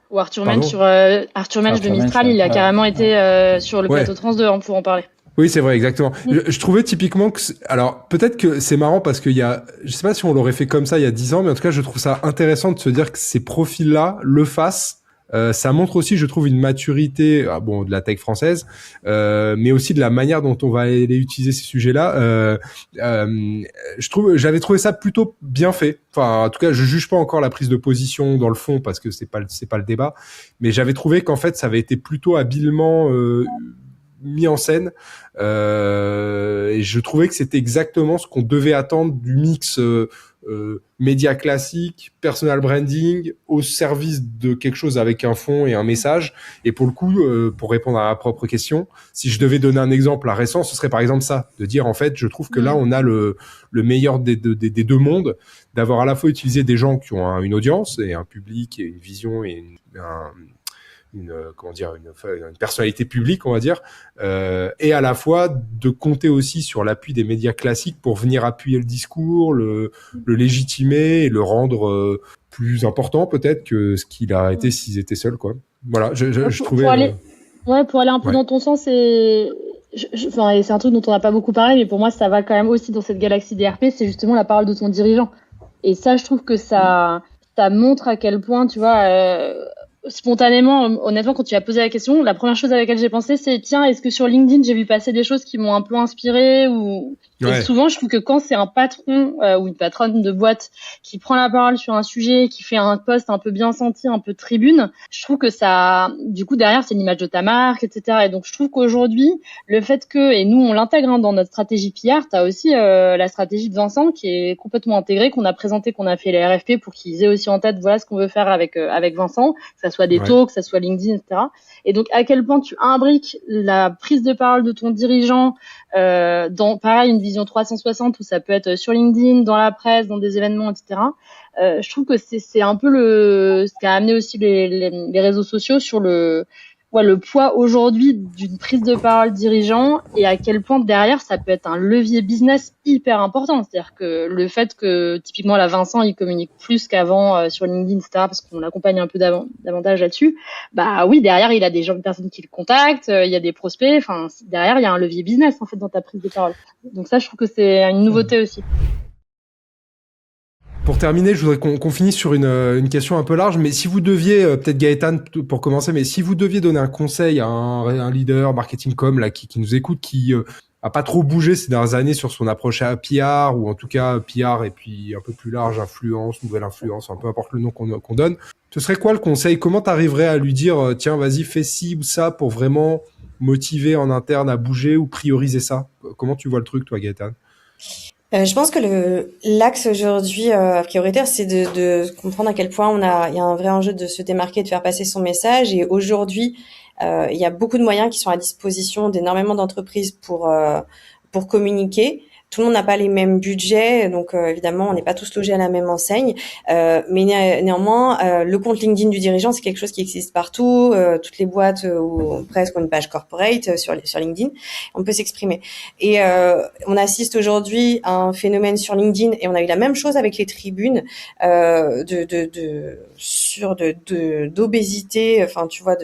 Ou Arthur Mensch de Mistral, il a carrément été sur le plateau Trans 2 pour en parler. Oui, c'est vrai, exactement. Je trouvais typiquement que... Alors, peut-être que c'est marrant parce qu'il y a... Je sais pas si on l'aurait fait comme ça il y a 10 ans, mais en tout cas, je trouve ça intéressant de se dire que ces profils-là le fassent. Ça montre aussi, je trouve, une maturité de la tech française, mais aussi de la manière dont on va aller utiliser ces sujets-là. J'avais trouvé ça plutôt bien fait. Enfin, en tout cas, je juge pas encore la prise de position dans le fond parce que c'est pas le débat, mais j'avais trouvé qu'en fait, ça avait été plutôt habilement mis en scène, et je trouvais que c'était exactement ce qu'on devait attendre du mix média classique, personal branding, au service de quelque chose avec un fond et un message. Et pour le coup, pour répondre à ma propre question, si je devais donner un exemple récent, ce serait par exemple ça, de dire en fait, je trouve que là, on a le meilleur des deux mondes, d'avoir à la fois utilisé des gens qui ont une audience et un public et une vision et une personnalité publique, on va dire, et à la fois de compter aussi sur l'appui des médias classiques pour venir appuyer le discours, le légitimer et le rendre plus important peut-être que ce qu'il a été s'ils étaient seuls, quoi. Voilà, je trouvais... Pour aller un peu dans ton sens, et c'est un truc dont on n'a pas beaucoup parlé, mais pour moi, ça va quand même aussi dans cette galaxie des RP, c'est justement la parole de ton dirigeant. Et ça, je trouve que ça montre à quel point, tu vois... spontanément, honnêtement, quand tu as posé la question, la première chose à laquelle j'ai pensé, c'est tiens, est-ce que sur LinkedIn, j'ai vu passer des choses qui m'ont un peu inspiré ou... Et souvent, je trouve que quand c'est un patron ou une patronne de boîte qui prend la parole sur un sujet, qui fait un post un peu bien senti, un peu tribune, je trouve que ça, du coup, derrière, c'est l'image de ta marque, etc. Et donc, je trouve qu'aujourd'hui, le fait que, et nous, on l'intègre dans notre stratégie PR, t'as aussi la stratégie de Vincent qui est complètement intégrée, qu'on a présenté, qu'on a fait les RFP pour qu'ils aient aussi en tête, voilà ce qu'on veut faire avec Vincent, que ça soit des talks, que ça soit LinkedIn, etc. Et donc, à quel point tu imbriques la prise de parole de ton dirigeant dans, pareil, une vision 360 où ça peut être sur LinkedIn, dans la presse, dans des événements, etc. Je trouve que c'est un peu ce qui a amené aussi les réseaux sociaux sur le poids aujourd'hui d'une prise de parole dirigeant et à quel point derrière ça peut être un levier business hyper important. C'est-à-dire que le fait que typiquement là Vincent il communique plus qu'avant sur LinkedIn, etc. parce qu'on l'accompagne un peu davantage là-dessus. Bah oui, derrière il a des personnes qui le contactent, il y a des prospects. Enfin derrière il y a un levier business en fait dans ta prise de parole. Donc ça je trouve que c'est une nouveauté aussi. Pour terminer, je voudrais qu'on finisse sur une question un peu large, mais si vous deviez, peut-être Gaëtan pour commencer, mais si vous deviez donner un conseil à un leader marketing com là qui nous écoute, qui a pas trop bougé ces dernières années sur son approche à PR, ou en tout cas PR et puis un peu plus large, influence, nouvelle influence, peu importe le nom qu'on donne, ce serait quoi le conseil? Comment t'arriverais à lui dire tiens, vas-y, fais ci ou ça pour vraiment motiver en interne à bouger ou prioriser ça? Comment tu vois le truc, toi, Gaëtan? Je pense que l'axe aujourd'hui prioritaire, c'est de comprendre à quel point il y a un vrai enjeu de se démarquer, de faire passer son message. Et aujourd'hui, il y a beaucoup de moyens qui sont à disposition d'énormément d'entreprises pour communiquer. Tout le monde n'a pas les mêmes budgets, donc évidemment, on n'est pas tous logés à la même enseigne. Mais néanmoins, le compte LinkedIn du dirigeant, c'est quelque chose qui existe partout. Toutes les boîtes ou presque ont une page corporate sur LinkedIn. On peut s'exprimer. Et on assiste aujourd'hui à un phénomène sur LinkedIn, et on a eu la même chose avec les tribunes d'obésité. Enfin, tu vois,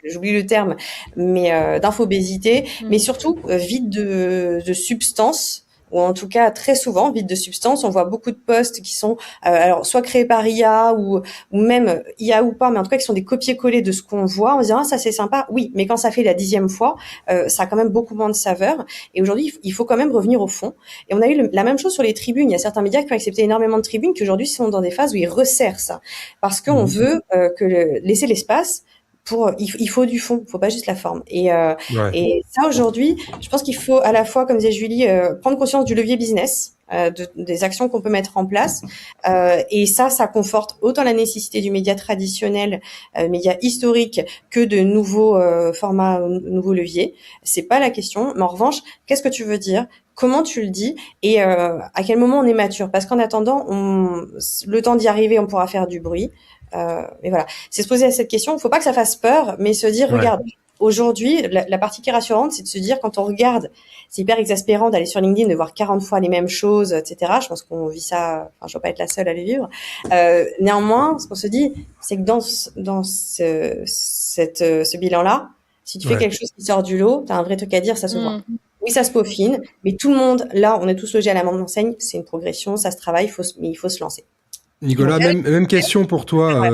j'oublie le terme, mais d'infobésité, mais surtout vide de substance, ou en tout cas très souvent vide de substance. On voit beaucoup de posts qui sont alors soit créés par IA ou même IA ou pas, mais en tout cas qui sont des copier-coller de ce qu'on voit. On se dit ça c'est sympa, oui, mais quand ça fait la 10e fois, ça a quand même beaucoup moins de saveur. Et aujourd'hui, il faut quand même revenir au fond. Et on a eu la même chose sur les tribunes. Il y a certains médias qui ont accepté énormément de tribunes qui aujourd'hui sont dans des phases où ils resserrent ça, parce qu'on veut laisser l'espace il faut du fond, il faut pas juste la forme. Et Ouais. ça aujourd'hui, je pense qu'il faut à la fois, comme disait Julie, prendre conscience du levier business, des actions qu'on peut mettre en place. Et ça conforte autant la nécessité du média traditionnel, média historique, que de nouveaux formats, nouveaux leviers. C'est pas la question. Mais en revanche, qu'est-ce que tu veux dire? Comment tu le dis? Et à quel moment on est mature? Parce qu'en attendant, le temps d'y arriver, on pourra faire du bruit. Mais voilà, c'est se poser cette question. Il faut pas que ça fasse peur, mais se dire, Ouais. regarde, aujourd'hui, la partie qui est rassurante, c'est de se dire, quand on regarde, c'est hyper exaspérant d'aller sur LinkedIn, de voir 40 fois les mêmes choses, etc. Je pense qu'on vit ça, enfin, je dois pas être la seule à le vivre. Néanmoins, ce qu'on se dit, c'est que dans ce bilan-là, si tu fais Ouais. quelque chose qui sort du lot, t'as un vrai truc à dire, ça se voit. Mm. Oui, ça se peaufine, mais tout le monde, là, on est tous logés à la même enseigne, c'est une progression, ça se travaille, mais il faut se lancer. Nicolas, Donc, même question pour toi,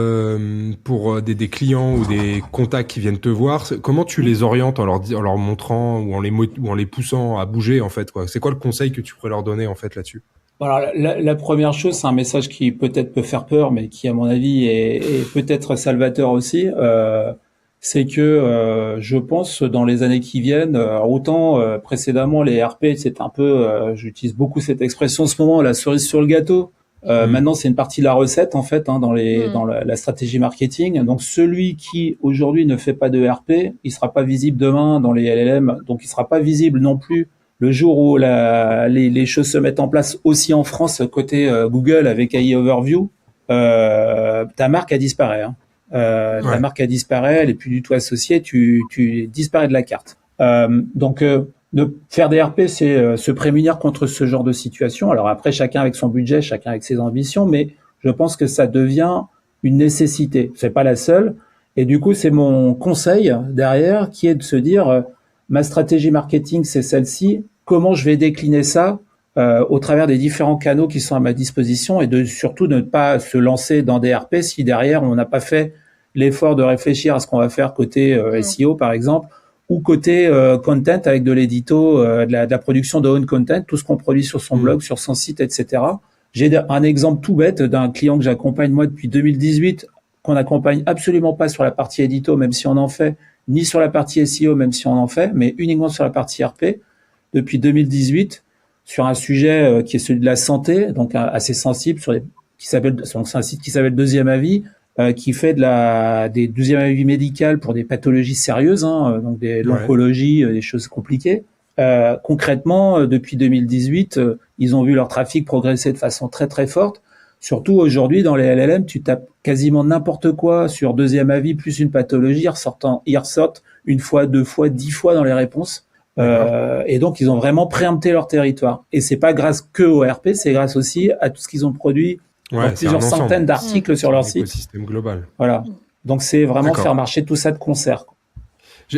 pour des clients ou des contacts qui viennent te voir. Comment tu les orientes en leur montrant ou en les poussant à bouger, en fait, quoi? C'est quoi le conseil que tu pourrais leur donner, en fait, là-dessus? Alors, la première chose, c'est un message qui peut-être peut faire peur, mais qui, à mon avis, est peut-être salvateur aussi. C'est que je pense dans les années qui viennent, autant précédemment les RP, c'est un peu, j'utilise beaucoup cette expression en ce moment, la cerise sur le gâteau. Maintenant, c'est une partie de la recette en fait, dans la stratégie marketing. Donc, celui qui aujourd'hui ne fait pas de RP, il sera pas visible demain dans les LLM, donc il sera pas visible non plus le jour où les choses se mettent en place aussi en France côté Google avec AI Overview. Ta marque a disparu. Hein. Ta marque a disparu, elle est plus du tout associée, tu disparais de la carte. Donc de faire des RP, c'est se prémunir contre ce genre de situation. Alors après, chacun avec son budget, chacun avec ses ambitions, mais je pense que ça devient une nécessité. C'est pas la seule. Et du coup, c'est mon conseil derrière qui est de se dire, ma stratégie marketing, c'est celle-ci. Comment je vais décliner ça au travers des différents canaux qui sont à ma disposition et surtout de ne pas se lancer dans des RP si derrière on n'a pas fait l'effort de réfléchir à ce qu'on va faire côté SEO par exemple ou côté content avec de l'édito, de la production de own content, tout ce qu'on produit sur son blog, sur son site, etc. J'ai un exemple tout bête d'un client que j'accompagne moi depuis 2018, qu'on n'accompagne absolument pas sur la partie édito, même si on en fait, ni sur la partie SEO, même si on en fait, mais uniquement sur la partie RP, depuis 2018, sur un sujet qui est celui de la santé, donc assez sensible, c'est un site qui s'appelle Deuxième Avis, qui fait des deuxième avis médical pour des pathologies sérieuses, donc l'oncologie, des choses compliquées. Concrètement, depuis 2018, ils ont vu leur trafic progresser de façon très très forte. Surtout aujourd'hui, dans les LLM, tu tapes quasiment n'importe quoi sur deuxième avis plus une pathologie, ils ressortent une fois, 2 fois, 10 fois dans les réponses. Et donc, ils ont vraiment préempté leur territoire. Et c'est pas grâce que au RP, c'est grâce aussi à tout ce qu'ils ont produit. Plusieurs centaines d'articles sur leur site. Écosystème global. Voilà. Donc, c'est vraiment faire marcher tout ça de concert.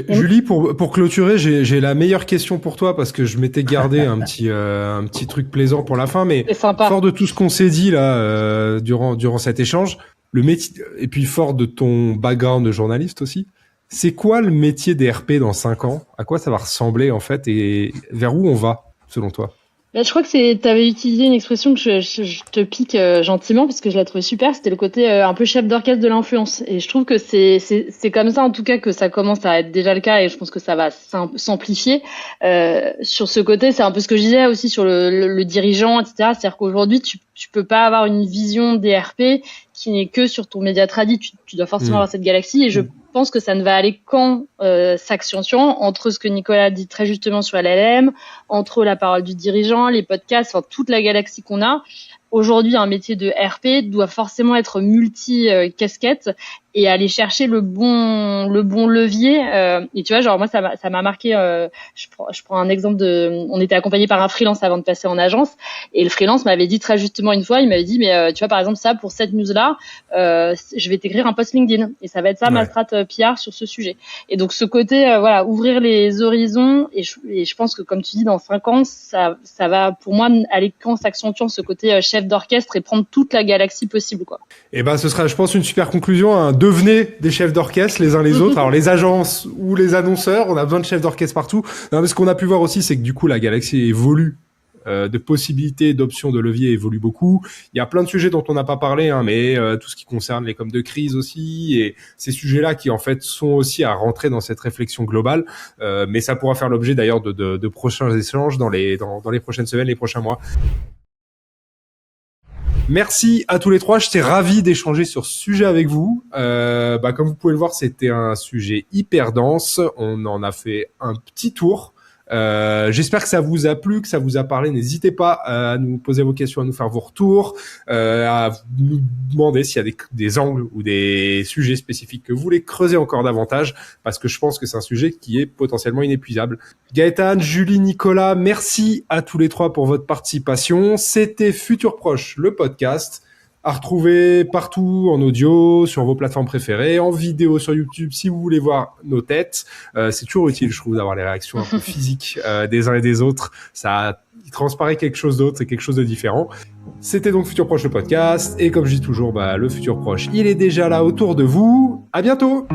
Julie, pour clôturer, j'ai la meilleure question pour toi parce que je m'étais gardé un petit truc plaisant pour la fin, mais fort de tout ce qu'on s'est dit là durant cet échange, le métier et puis fort de ton background de journaliste aussi, c'est quoi le métier des RP dans 5 ans? À quoi ça va ressembler en fait et vers où on va selon toi? Là, je crois que t'avais utilisé une expression que je te pique gentiment parce que je la trouvais super. C'était le côté un peu chef d'orchestre de l'influence. Et je trouve que c'est comme ça en tout cas que ça commence à être déjà le cas et je pense que ça va s'amplifier. Sur ce côté, c'est un peu ce que je disais aussi sur le dirigeant, etc. C'est-à-dire qu'aujourd'hui, tu peux pas avoir une vision des RP qui n'est que sur ton média tradi. Tu dois forcément avoir cette galaxie et je pense que ça ne va aller qu'en s'accentuant entre ce que Nicolas dit très justement sur LLM, entre la parole du dirigeant, les podcasts, enfin toute la galaxie qu'on a. Aujourd'hui, un métier de RP doit forcément être multi-casquette et aller chercher le bon levier. Et tu vois, genre moi, ça m'a marqué. Je prends un exemple on était accompagné par un freelance avant de passer en agence, et le freelance m'avait dit très justement une fois, il m'avait dit, mais tu vois, par exemple, ça pour cette news-là, je vais t'écrire un post LinkedIn et ça va être ça ma strat PR sur ce sujet. Et donc ce côté, voilà, ouvrir les horizons et je pense que comme tu dis, dans 5 ans, ça va pour moi aller qu'en s'accentuant ce côté chef d'orchestre et prendre toute la galaxie possible, quoi. Et ben, ce sera, je pense, une super conclusion. Hein. Devenez des chefs d'orchestre les uns les autres. Alors, les agences ou les annonceurs, on a besoin de chefs d'orchestre partout. Non, mais ce qu'on a pu voir aussi, c'est que du coup, la galaxie évolue de possibilités, d'options, de leviers évolue beaucoup. Il y a plein de sujets dont on n'a pas parlé, hein, mais tout ce qui concerne les coms de crise aussi, et ces sujets-là qui en fait sont aussi à rentrer dans cette réflexion globale. Mais ça pourra faire l'objet d'ailleurs de prochains échanges dans les prochaines semaines, les prochains mois. Merci à tous les trois, j'étais ravi d'échanger sur ce sujet avec vous. Comme vous pouvez le voir, c'était un sujet hyper dense, on en a fait un petit tour. J'espère que ça vous a plu, que ça vous a parlé. N'hésitez pas à nous poser vos questions, à nous faire vos retours, à nous demander s'il y a des angles ou des sujets spécifiques que vous voulez creuser encore davantage, parce que je pense que c'est un sujet qui est potentiellement inépuisable. Gaëtan, Julie, Nicolas, merci à tous les trois pour votre participation. C'était Futur Proche, le podcast, à retrouver partout en audio, sur vos plateformes préférées, en vidéo sur YouTube si vous voulez voir nos têtes. C'est toujours utile, je trouve, d'avoir les réactions un peu physiques des uns et des autres. Ça transparaît quelque chose d'autre, c'est quelque chose de différent. C'était donc Futur Proche, le podcast. Et comme je dis toujours, le futur proche, il est déjà là autour de vous. À bientôt!